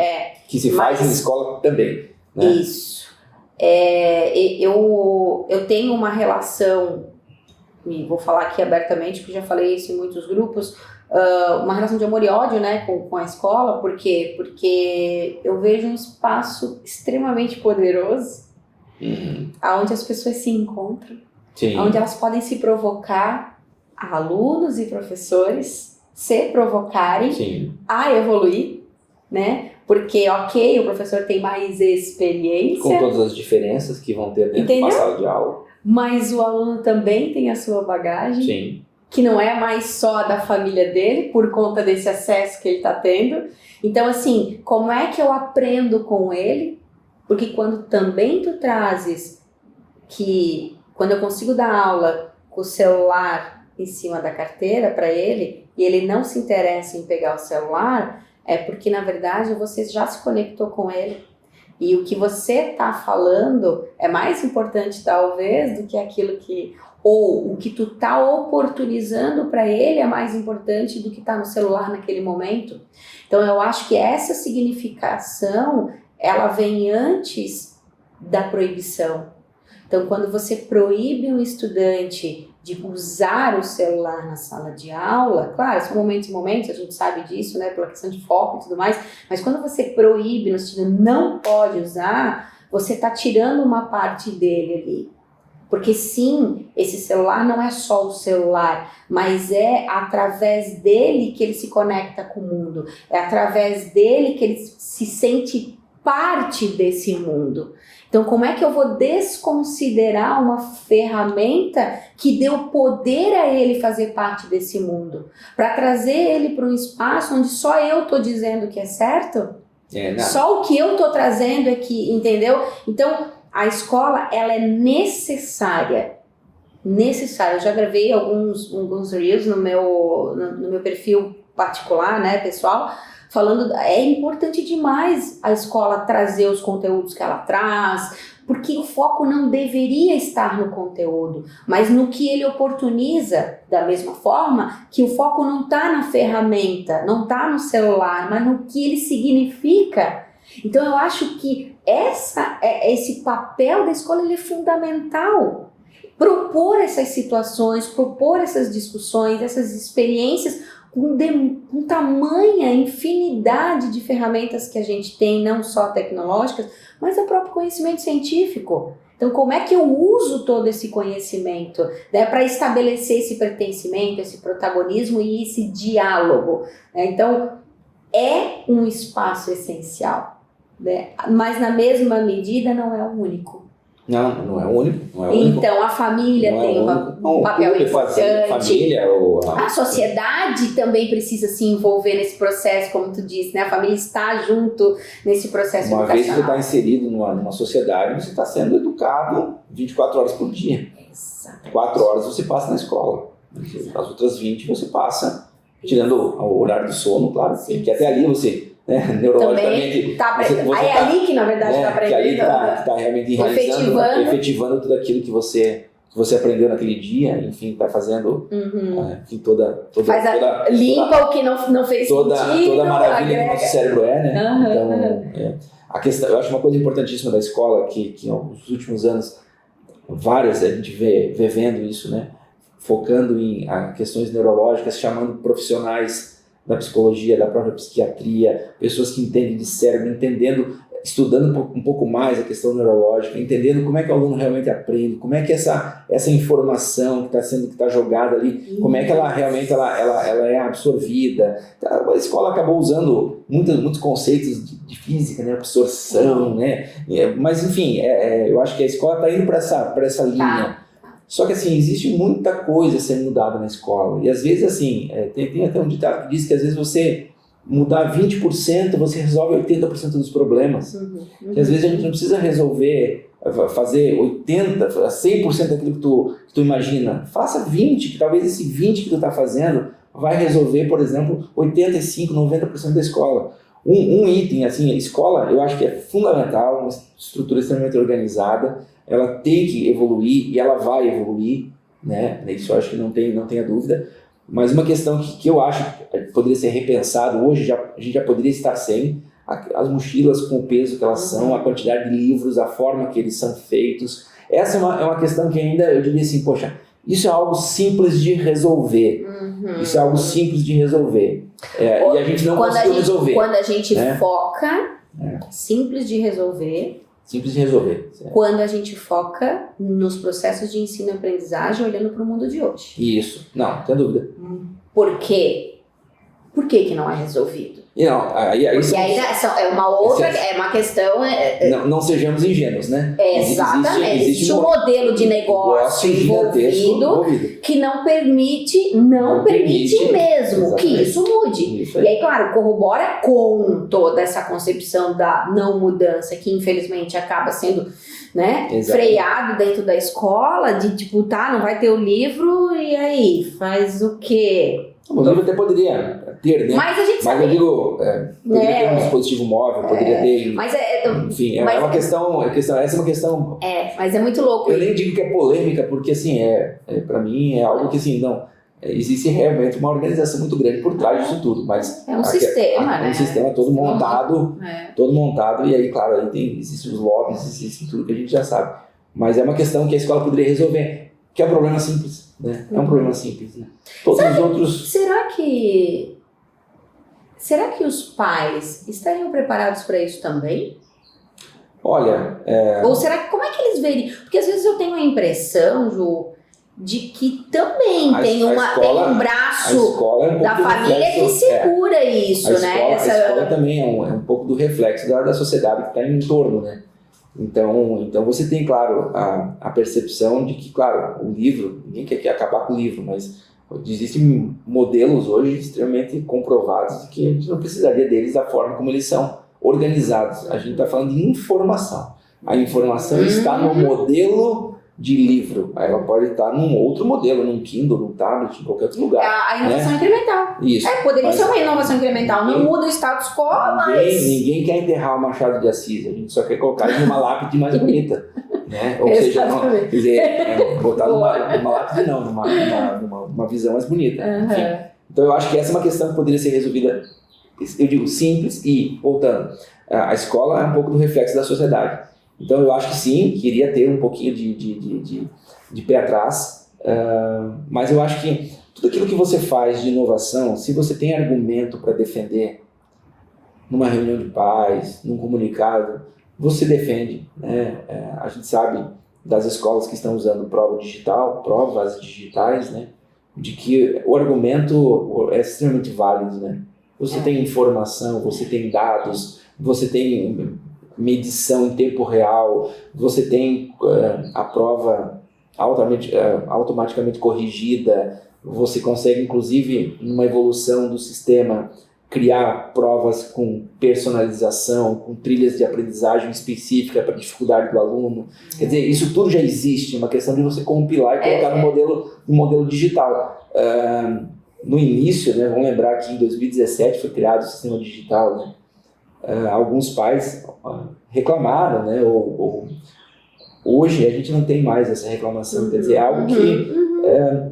Que se faz na escola também, né? Isso. Eu tenho uma relação, e vou falar aqui abertamente, porque já falei isso em muitos grupos, uma relação de amor e ódio, né, com a escola. Por quê? Porque eu vejo um espaço extremamente poderoso, onde as pessoas se encontram, onde elas podem se provocar, alunos e professores se provocarem a evoluir, né? Porque, o professor tem mais experiência. Com todas as diferenças que vão ter dentro de uma sala de aula. Mas o aluno também tem a sua bagagem. Sim. Que não é mais só da família dele, por conta desse acesso que ele está tendo. Então, assim, como é que eu aprendo com ele? Porque quando também tu trazes que, quando eu consigo dar aula com o celular em cima da carteira para ele, e ele não se interessa em pegar o celular, é porque, na verdade, você já se conectou com ele. E o que você está falando é mais importante, talvez, do que aquilo que... Ou o que tu tá oportunizando para ele é mais importante do que tá no celular naquele momento. Então, eu acho que essa significação, ela vem antes da proibição. Então, quando você proíbe um estudante de usar o celular na sala de aula, claro, são momentos e momentos, a gente sabe disso, né, pela questão de foco e tudo mais, mas quando você proíbe, no sentido não pode usar, você está tirando uma parte dele ali. Porque sim, esse celular não é só o celular, mas é através dele que ele se conecta com o mundo, é através dele que ele se sente parte desse mundo. Então, como é que eu vou desconsiderar uma ferramenta que deu poder a ele fazer parte desse mundo? Para trazer ele para um espaço onde só eu estou dizendo que é certo? Só o que eu estou trazendo é que, entendeu? Então, a escola, ela é necessária. Eu já gravei alguns reels no meu perfil particular, né, pessoal, falando, é importante demais a escola trazer os conteúdos que ela traz, porque o foco não deveria estar no conteúdo, mas no que ele oportuniza, da mesma forma que o foco não está na ferramenta, não está no celular, mas no que ele significa. Então eu acho que esse papel da escola ele é fundamental. Propor essas situações, propor essas discussões, essas experiências com tamanha infinidade de ferramentas que a gente tem, não só tecnológicas, mas o próprio conhecimento científico. Então, como é que eu uso todo esse conhecimento, né, para estabelecer esse pertencimento, esse protagonismo e esse diálogo, né? Então, é um espaço essencial, né? Mas na mesma medida não é o único. Não é o único. Então, a família tem um papel importante. Família, a sociedade também precisa se envolver nesse processo, como tu disse, né? A família está junto nesse processo educacional. Uma vez que você está inserido numa sociedade, você está sendo educado 24 horas por dia. Exatamente. 4 horas você passa na escola. As outras 20 você passa, tirando o horário do sono, claro. Sim, que até ali você... neurologicamente. É ali que, na verdade, está aprendendo. Que ali está realmente enraizando, efetivando tudo aquilo que você aprendeu naquele dia, enfim, está fazendo limpa o que não fez sentido. Toda a maravilha que o nosso cérebro né? Então, a questão, eu acho uma coisa importantíssima da escola, que nos últimos anos, a gente vê vendo isso, né? Focando em questões neurológicas, chamando profissionais da psicologia, da própria psiquiatria, pessoas que entendem de cérebro, estudando um pouco mais a questão neurológica, entendendo como é que o aluno realmente aprende, como é que essa informação que está jogada ali, como é que ela realmente ela é absorvida. A escola acabou usando muitos conceitos de física, né, absorção, né, mas enfim, eu acho que a escola está indo para essa linha. Só que assim, existe muita coisa sendo mudada na escola. E às vezes assim, tem até um ditado que diz que às vezes você mudar 20%, você resolve 80% dos problemas. Que às vezes a gente não precisa fazer 80%, 100% daquilo que tu imagina. Faça 20%, que talvez esse 20% que tu está fazendo vai resolver, por exemplo, 85%, 90% da escola. Um item, assim, a escola, eu acho que é fundamental, uma estrutura extremamente organizada, ela tem que evoluir e ela vai evoluir, né? Isso eu acho que não tenha dúvida, mas uma questão que eu acho que poderia ser repensado hoje, a gente já poderia estar sem, as mochilas com o peso que elas são, a quantidade de livros, a forma que eles são feitos. Essa é uma questão que ainda eu diria assim, poxa, isso é algo simples de resolver. Isso é algo simples de resolver. E a gente não conseguiu resolver. Quando a gente foca, simples de resolver. Simples de resolver. Certo. Quando a gente foca nos processos de ensino e aprendizagem olhando para o mundo de hoje. Isso. Não, sem dúvida. Por quê? Por que não é resolvido? Aí é uma outra, é uma questão... Não sejamos ingênuos, né? Exatamente. Existe um modelo de negócio envolvido que não permite mesmo exatamente. Que isso mude. Isso. E aí, claro, corrobora com toda essa concepção da não mudança, que infelizmente acaba sendo, né, freado dentro da escola, de tipo, não vai ter o livro, e aí, faz o quê? O livro até poderia ter, né? Mas a gente sabe. Mas eu digo, poderia ter um dispositivo móvel, poderia ter... enfim, é uma questão... Essa é uma questão... mas é muito louco. Eu nem digo que é polêmica, porque assim, pra mim é algo que assim, existe realmente uma organização muito grande por trás disso tudo, mas... É um sistema, né? É um sistema todo montado, e aí, claro, existem os lobbies, existe tudo que a gente já sabe. Mas é uma questão que a escola poderia resolver, que é um problema simples, né? É um problema simples, né? Todos os outros... Será que os pais estariam preparados para isso também? Olha... Ou será que... Como é que eles veriam? Porque às vezes eu tenho a impressão, Ju, de que também tem um braço da família que segura isso, né? A escola também é um pouco do reflexo da sociedade que está em torno, né? Então você tem, claro, a percepção de que, claro, o livro, ninguém quer acabar com o livro, mas existem modelos hoje extremamente comprovados de que a gente não precisaria deles da forma como eles são organizados. A gente está falando de informação. A informação está no modelo de livro. Ela pode estar num outro modelo, num Kindle, num tablet, em qualquer outro lugar. A inovação incremental. Isso. Poderia ser uma inovação incremental. Não muda o status quo, mas... Ninguém quer enterrar o Machado de Assis. A gente só quer colocar ele numa lápide mais bonita. Né? Ou seja, quer dizer, botar numa lápide não, numa visão mais bonita. Enfim. Então eu acho que essa é uma questão que poderia ser resolvida, eu digo, simples e, voltando, a escola é um pouco do reflexo da sociedade. Então eu acho que sim, queria ter um pouquinho de pé atrás, mas eu acho que tudo aquilo que você faz de inovação, se você tem argumento para defender numa reunião de pais, num comunicado, você defende, né? A gente sabe das escolas que estão usando provas digitais, né, de que o argumento é extremamente válido, né? Você tem informação, você tem dados, você tem medição em tempo real, você tem a prova automaticamente corrigida, você consegue, inclusive, numa evolução do sistema, criar provas com personalização, com trilhas de aprendizagem específica para a dificuldade do aluno. Quer dizer, isso tudo já existe, é uma questão de você compilar e colocar no modelo digital. No início, né, vamos lembrar que em 2017 foi criado o sistema digital, né? Alguns pais reclamaram, né, hoje a gente não tem mais essa reclamação, quer dizer, é algo que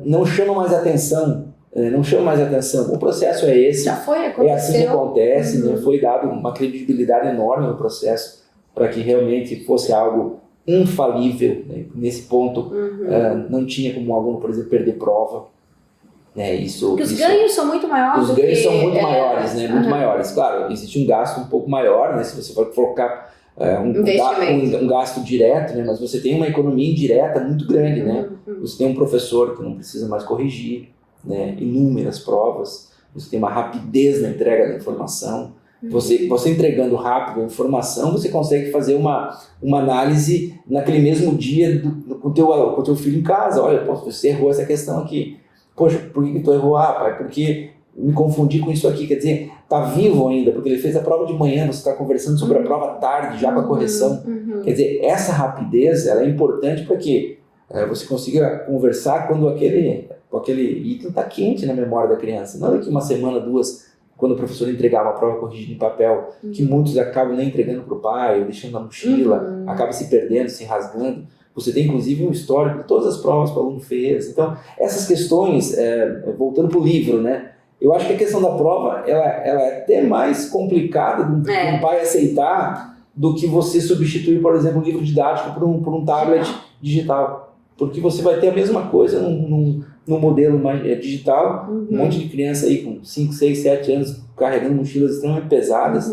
não chama mais atenção. O processo é esse, já foi, aconteceu. É assim que acontece, né? Foi dado uma credibilidade enorme no processo para que realmente fosse algo infalível, né? Nesse ponto, não tinha como um aluno, por exemplo, perder prova. Porque os ganhos são muito maiores. Os ganhos são muito maiores, né? Muito maiores. Claro, existe um gasto um pouco maior, né? Se você for colocar um gasto direto, né? Mas você tem uma economia indireta muito grande, né? Você tem um professor que não precisa mais corrigir, né? Inúmeras provas. Você tem uma rapidez na entrega da informação. Você entregando rápido a informação, você consegue fazer uma análise naquele mesmo dia com o teu filho em casa. Olha, você errou essa questão aqui. Poxa, por que tu errou? Pai, porque me confundi com isso aqui. Quer dizer, tá vivo ainda, porque ele fez a prova de manhã, você está conversando sobre a prova à tarde, já com a correção. Quer dizer, essa rapidez, ela é importante para que você consiga conversar quando aquele item está quente na memória da criança. Não daqui uma semana, 2, quando o professor entregar uma prova corrigida em papel, que muitos acabam nem entregando para o pai, ou deixando na mochila, acaba se perdendo, se rasgando. Você tem, inclusive, um histórico de todas as provas que o aluno fez. Então, essas questões, voltando para o livro, né? Eu acho que a questão da prova, ela é até mais complicada de um pai aceitar do que você substituir, por exemplo, um livro didático por um tablet digital. Porque você vai ter a mesma coisa num modelo mais digital, um monte de criança aí com 5, 6, 7 anos carregando mochilas extremamente pesadas.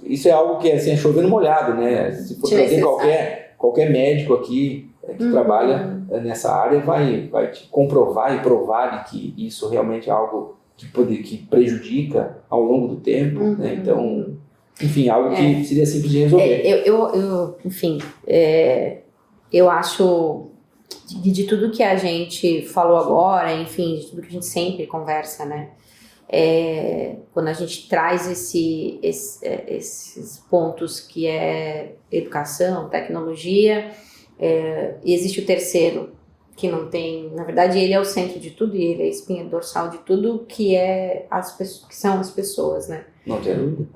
Isso é algo que assim, é chovendo molhado, né? Se for trazer qualquer médico aqui que trabalha nessa área vai te comprovar e provar que isso realmente é algo que prejudica ao longo do tempo, né? Então, enfim, algo que seria simples de resolver. Eu acho de tudo que a gente falou agora, enfim, de tudo que a gente sempre conversa, né? Quando a gente traz esses pontos que é educação, tecnologia, e existe o terceiro, que não tem, na verdade ele é o centro de tudo, e ele é a espinha dorsal de tudo, que são as pessoas, né? Não tem dúvida.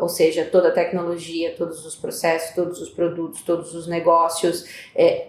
Ou seja, toda a tecnologia, todos os processos, todos os produtos, todos os negócios,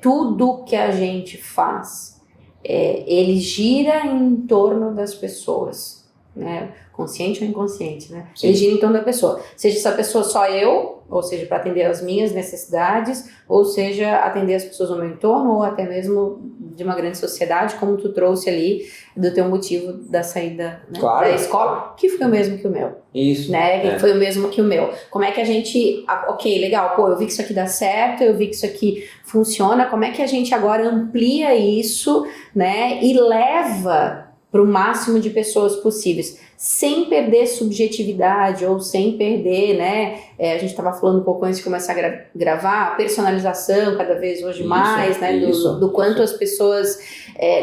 tudo que a gente faz, ele gira em torno das pessoas, né? Consciente ou inconsciente, né? Sim. Ele gira em torno da pessoa. Seja essa pessoa só eu, ou seja, para atender as minhas necessidades, ou seja, atender as pessoas no meu entorno, ou até mesmo de uma grande sociedade, como tu trouxe ali, do teu motivo da saída, né, da escola, que foi o mesmo que o meu. Isso. Né? Que foi o mesmo que o meu. Como é que a gente... Ok, legal, eu vi que isso aqui dá certo, eu vi que isso aqui funciona, como é que a gente agora amplia isso, né, e leva para o máximo de pessoas possíveis, sem perder subjetividade ou sem perder, né, a gente estava falando um pouco antes de começar a gravar, a personalização cada vez hoje mais, né, do quanto as pessoas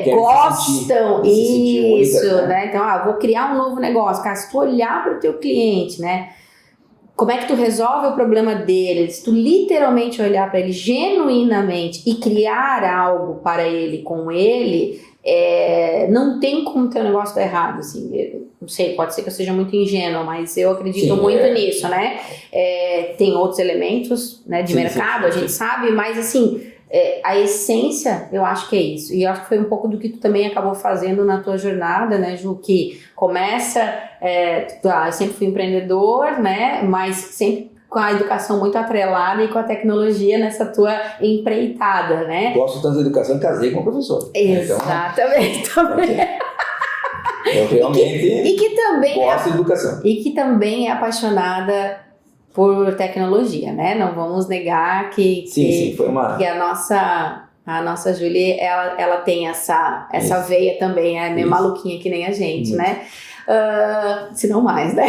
gostam, né, então, vou criar um novo negócio, cara, se tu olhar para o teu cliente, né, como é que tu resolve o problema dele, se tu literalmente olhar para ele genuinamente e criar algo para ele com ele, não tem como ter um negócio dar errado, assim, não sei, pode ser que eu seja muito ingênua, mas eu acredito muito nisso, né? Tem outros elementos, né, de mercado, a gente sabe, mas assim, a essência, eu acho que é isso. E eu acho que foi um pouco do que tu também acabou fazendo na tua jornada, né, Ju, que começa, eu sempre fui empreendedor, né, mas sempre com a educação muito atrelada e com a tecnologia nessa tua empreitada, né? Gosto tanto da educação, casei com a professora. Exatamente, então, também. Eu realmente e que também gosto de educação. E que também é apaixonada por tecnologia, né? Não vamos negar que foi uma... que a nossa Julie, ela tem essa veia também, é meio maluquinha que nem a gente, né? Se não mais, né?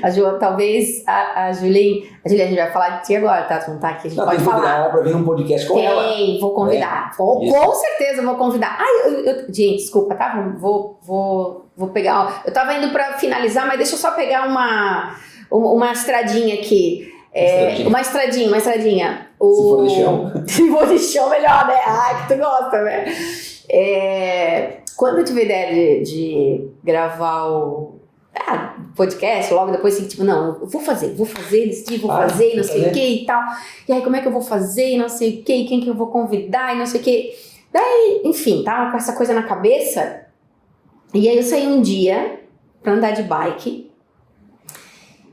A Ju, talvez a Julie, a gente vai falar de ti agora, tá? Tu não tá aqui, a gente pode falar. Convidar ela pra vir num podcast com ela. Vou convidar. Com certeza vou convidar. Gente, desculpa, tá? Vou pegar. Eu tava indo pra finalizar, mas deixa eu só pegar uma estradinha aqui. Uma estradinha. Se for de chão. Se for de chão, melhor, né? Que tu gosta, né? Quando eu tive a ideia de gravar o podcast, logo depois assim, tipo, não, eu vou fazer, decidir, vou fazer, não sei o que e tal. E aí, como é que eu vou fazer, não sei o que, quem que eu vou convidar e não sei o que. Daí, enfim, tava com essa coisa na cabeça. E aí eu saí um dia pra andar de bike.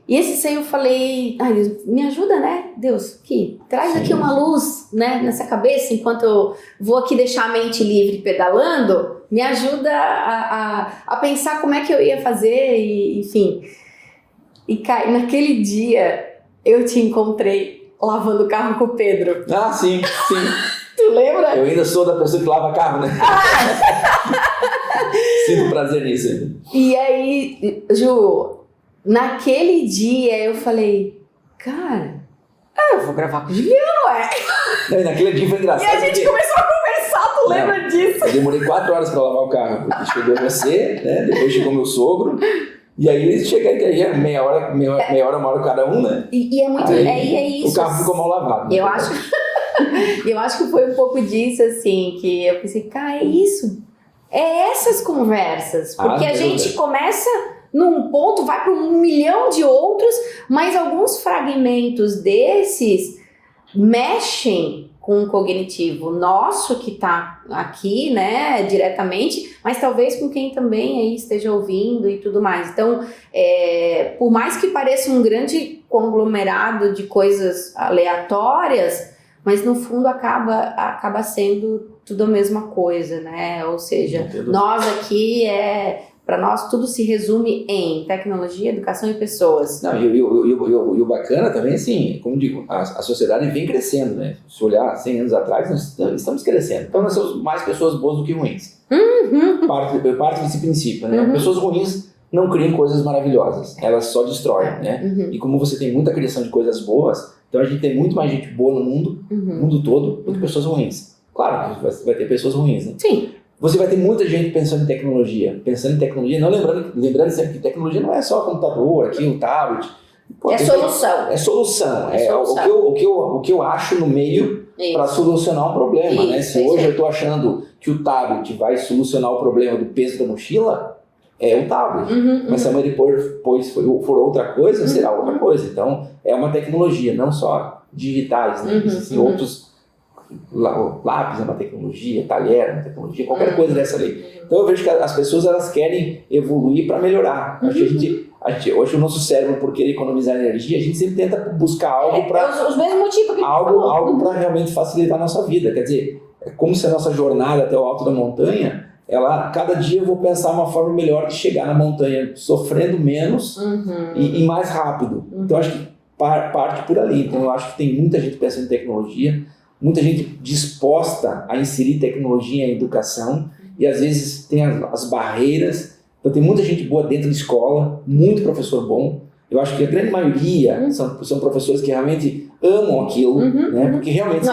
E esse saí eu falei, Deus, me ajuda, né? Deus, traz aqui uma luz, né, nessa cabeça, enquanto eu vou aqui deixar a mente livre pedalando, me ajuda a pensar como é que eu ia fazer, e, enfim. E naquele dia, eu te encontrei lavando o carro com o Pedro. Sim. Tu lembra? Eu ainda sou da pessoa que lava carro, né? Sinto prazer nisso. E aí, Ju... Naquele dia eu falei, cara, eu vou gravar com o Juliano, Naquele dia foi engraçado. E a gente começou a conversar, tu lembra disso? Eu demorei 4 horas pra lavar o carro. Porque chegou você, né? Depois chegou meu sogro. E aí eles chegaram aí, meia hora, uma hora cada um, né? E é muito. Aí, é isso. O carro ficou mal lavado. Eu acho que foi um pouco disso, assim, que eu pensei, cara, é isso. É essas conversas. Porque a gente começa num ponto, vai para 1 milhão de outros, mas alguns fragmentos desses mexem com o cognitivo nosso que está aqui, né, diretamente, mas talvez com quem também aí esteja ouvindo e tudo mais. Então, por mais que pareça um grande conglomerado de coisas aleatórias, mas no fundo acaba sendo tudo a mesma coisa, né? Ou seja, nós aqui para nós tudo se resume em tecnologia, educação e pessoas. Não, e o bacana também, assim, como digo, a sociedade vem crescendo, né? Se olhar 100 anos atrás, nós estamos crescendo. Então nós somos mais pessoas boas do que ruins. Parte desse princípio, né? Pessoas ruins não criam coisas maravilhosas, elas só destroem, né? E como você tem muita criação de coisas boas, então a gente tem muito mais gente boa no mundo todo, do que pessoas ruins. Claro, vai ter pessoas ruins, né? Sim. Você vai ter muita gente pensando em tecnologia, não lembrando sempre que tecnologia não é só computador, aqui o tablet. Solução. É solução. O que eu acho no meio para solucionar um problema, né? Se hoje eu estou achando que o tablet vai solucionar o problema do peso da mochila, é o tablet. Mas se amanhã depois for outra coisa, será outra coisa. Então, é uma tecnologia, não só digitais, né? Existem outros. Lápis é uma tecnologia, talher é uma tecnologia, qualquer coisa dessa lei. Então eu vejo que as pessoas elas querem evoluir para melhorar. Acho que hoje o nosso cérebro, por querer economizar energia, a gente sempre tenta buscar algo para os mesmos motivos que algo para realmente facilitar a nossa vida. Quer dizer, é como se a nossa jornada até o alto da montanha, cada dia eu vou pensar uma forma melhor de chegar na montanha, sofrendo menos e mais rápido. Então acho que parte por ali. Então eu acho que tem muita gente pensando em tecnologia, muita gente disposta a inserir tecnologia em educação e às vezes tem as barreiras. Então tem muita gente boa dentro da escola, muito professor bom. Eu acho que a grande maioria são professores que realmente amam aquilo, né? Porque realmente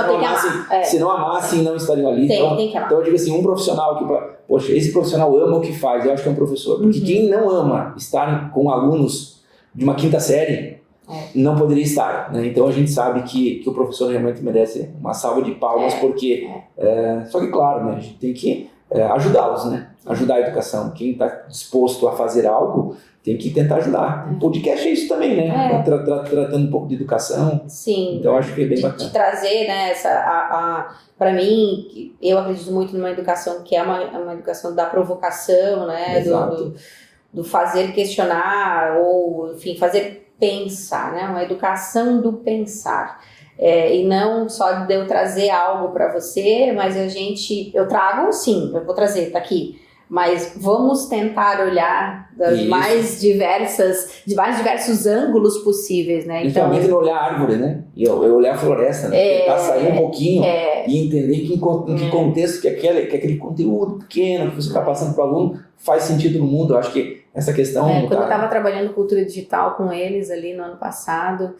se não amassem, não estariam ali. Então eu digo assim, um profissional que, poxa, esse profissional ama o que faz, eu acho que é um professor. Porque quem não ama estar com alunos de uma 5ª série, não poderia estar, né? Então a gente sabe que o professor realmente merece uma salva de palmas, porque só que claro, né, a gente tem que ajudá-los, né? Ajudar a educação. Quem está disposto a fazer algo tem que tentar ajudar. O podcast é isso também, né? Tratando um pouco de educação. Sim. Então acho que é bem bacana. De trazer, né, para mim, eu acredito muito numa educação que é uma educação da provocação, né? Do fazer questionar, ou enfim, fazer pensar, né? Uma educação do pensar. E não só de eu trazer algo para você, mas eu trago, sim, eu vou trazer, tá aqui. mas vamos tentar olhar de mais diversos ângulos possíveis, né? Principalmente no olhar a árvore, né? E olhar a floresta, né? Tentar sair um pouquinho e entender em que contexto que aquele conteúdo pequeno que você está passando para o aluno faz sentido no mundo. Eu acho que essa questão... Quando eu estava trabalhando cultura digital com eles ali no ano passado,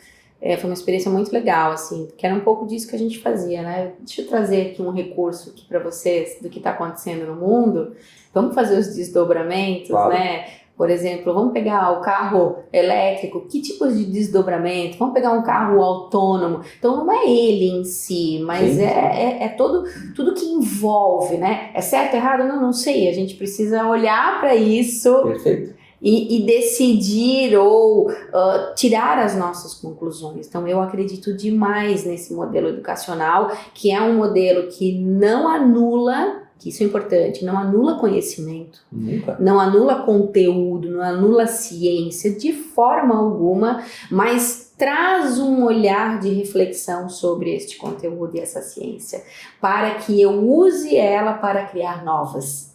foi uma experiência muito legal, assim, que era um pouco disso que a gente fazia, né? Deixa eu trazer aqui um recurso aqui para vocês do que está acontecendo no mundo. Vamos fazer os desdobramentos, né? Por exemplo, vamos pegar o carro elétrico, que tipos de desdobramento? Vamos pegar um carro autônomo. Então, não é ele em si, mas é tudo que envolve, né? É certo, errado? Não sei. A gente precisa olhar para isso. Perfeito. E decidir ou tirar as nossas conclusões. Então, eu acredito demais nesse modelo educacional, que é um modelo que não anula, que isso é importante, não anula conhecimento, não anula conteúdo, não anula ciência de forma alguma, mas traz um olhar de reflexão sobre este conteúdo e essa ciência, para que eu use ela para criar novas.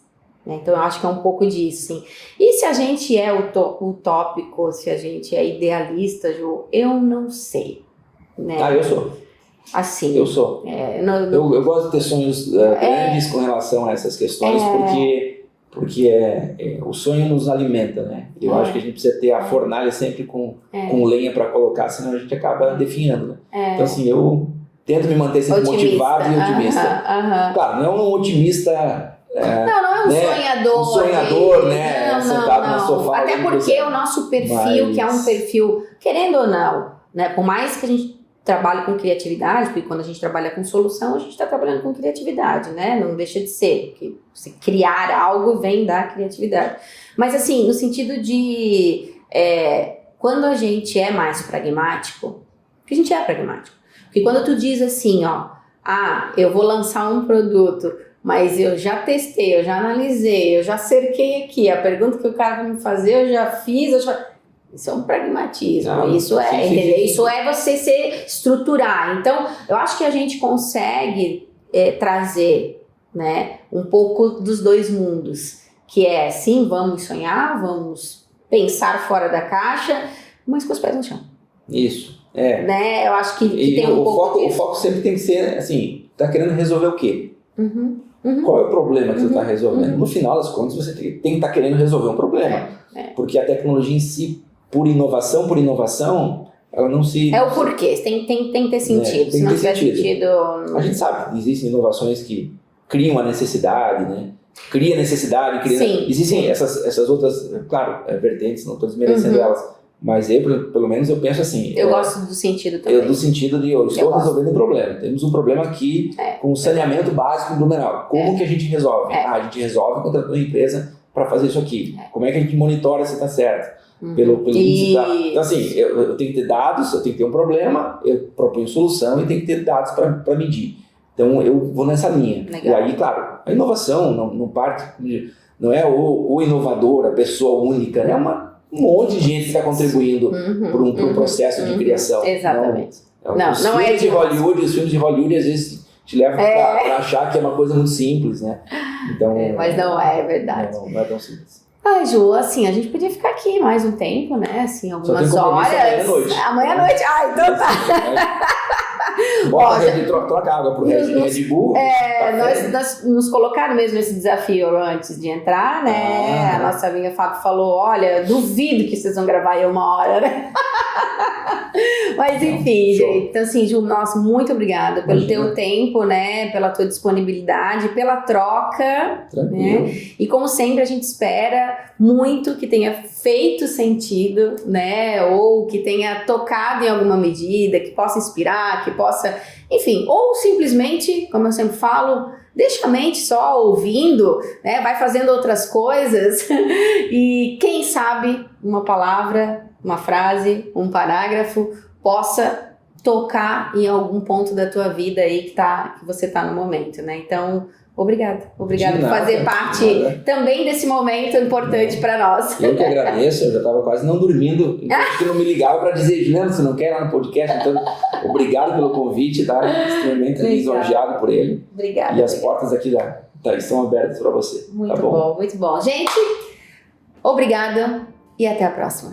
Então, eu acho que é um pouco disso, sim. E se a gente é utópico, se a gente é idealista, Ju, eu não sei. Né? Eu sou. Assim. Eu sou. Eu gosto de ter sonhos grandes com relação a essas questões, porque o sonho nos alimenta, né? Eu acho que a gente precisa ter a fornalha sempre com lenha para colocar, senão a gente acaba definhando, né? Então, assim, eu tento me manter sempre motivado e otimista. Claro, não é um otimista... não é um sonhador. Um sonhador, né? Sentado no sofá. Até porque o nosso perfil, que é um perfil, querendo ou não, né? Por mais que a gente trabalhe com criatividade, porque quando a gente trabalha com solução, a gente está trabalhando com criatividade, né? Não deixa de ser, porque se criar algo vem da criatividade. Mas assim, no sentido de quando a gente é mais pragmático, porque a gente é pragmático. Porque quando tu diz assim, eu vou lançar um produto, mas eu já testei, eu já analisei, eu já cerquei aqui, a pergunta que o cara vai me fazer, eu já fiz, isso é um pragmatismo, isso é você se estruturar. Então, eu acho que a gente consegue trazer, né, um pouco dos dois mundos, que é, sim, vamos sonhar, vamos pensar fora da caixa, mas com os pés no chão. Isso, Né? Eu acho que tem um pouco o foco sempre tem que ser, assim, tá querendo resolver o quê? Qual é o problema que você está resolvendo? No final das contas, você tem que estar querendo resolver um problema. Porque a tecnologia em si, por inovação, ela não se... É o porquê, tem que ter sentido. Se não tiver sentido... A gente sabe que existem inovações que criam a necessidade, né? Cria necessidade, existem essas outras, claro, vertentes, não estou desmerecendo elas. Mas pelo menos eu penso assim... Eu gosto do sentido também. Do sentido de eu estou resolvendo um problema. Temos um problema aqui com o saneamento básico blumenau. Como que a gente resolve? A gente resolve contratando uma empresa para fazer isso aqui. Como é que a gente monitora se está certo? Pelo então assim, eu tenho que ter dados, eu tenho que ter um problema, eu proponho solução e tenho que ter dados para medir. Então eu vou nessa linha. Legal. E aí, claro, a inovação não é o inovador, a pessoa única, é um monte de gente que está contribuindo para um processo de criação. Exatamente. Os filmes de Hollywood às vezes te levam para achar que é uma coisa muito simples, né? Então, mas não é verdade. Não é tão simples. Ju, assim, a gente podia ficar aqui mais um tempo, né? Assim, algumas horas. Amanhã à noite. Então tá. Troca água pro Red Bull. Nós nos colocaram mesmo esse desafio antes de entrar, né? A nossa amiga Fábio falou, olha, duvido que vocês vão gravar aí 1 hora, né? Mas enfim, gente. Então assim, Ju, nossa, muito obrigada pelo teu tempo, né? Pela tua disponibilidade, pela troca. Tranquilo. Né? E como sempre, a gente espera muito que tenha feito sentido, né? Ou que tenha tocado em alguma medida, que possa inspirar, que possa, enfim, ou simplesmente, como eu sempre falo, deixa a mente só ouvindo, né? Vai fazendo outras coisas e quem sabe uma palavra, uma frase, um parágrafo possa tocar em algum ponto da tua vida aí que você tá no momento, né? Então, obrigada por fazer parte também desse momento importante para nós. Eu que agradeço, eu já estava quase não dormindo, enquanto não me ligava para dizer, Juliano, você não quer ir lá no podcast? Então, obrigado pelo convite, tá? Extremamente lisonjeado por ele. Obrigada. E as portas aqui estão abertas para você. Muito tá bom, muito bom. Gente, obrigada e até a próxima.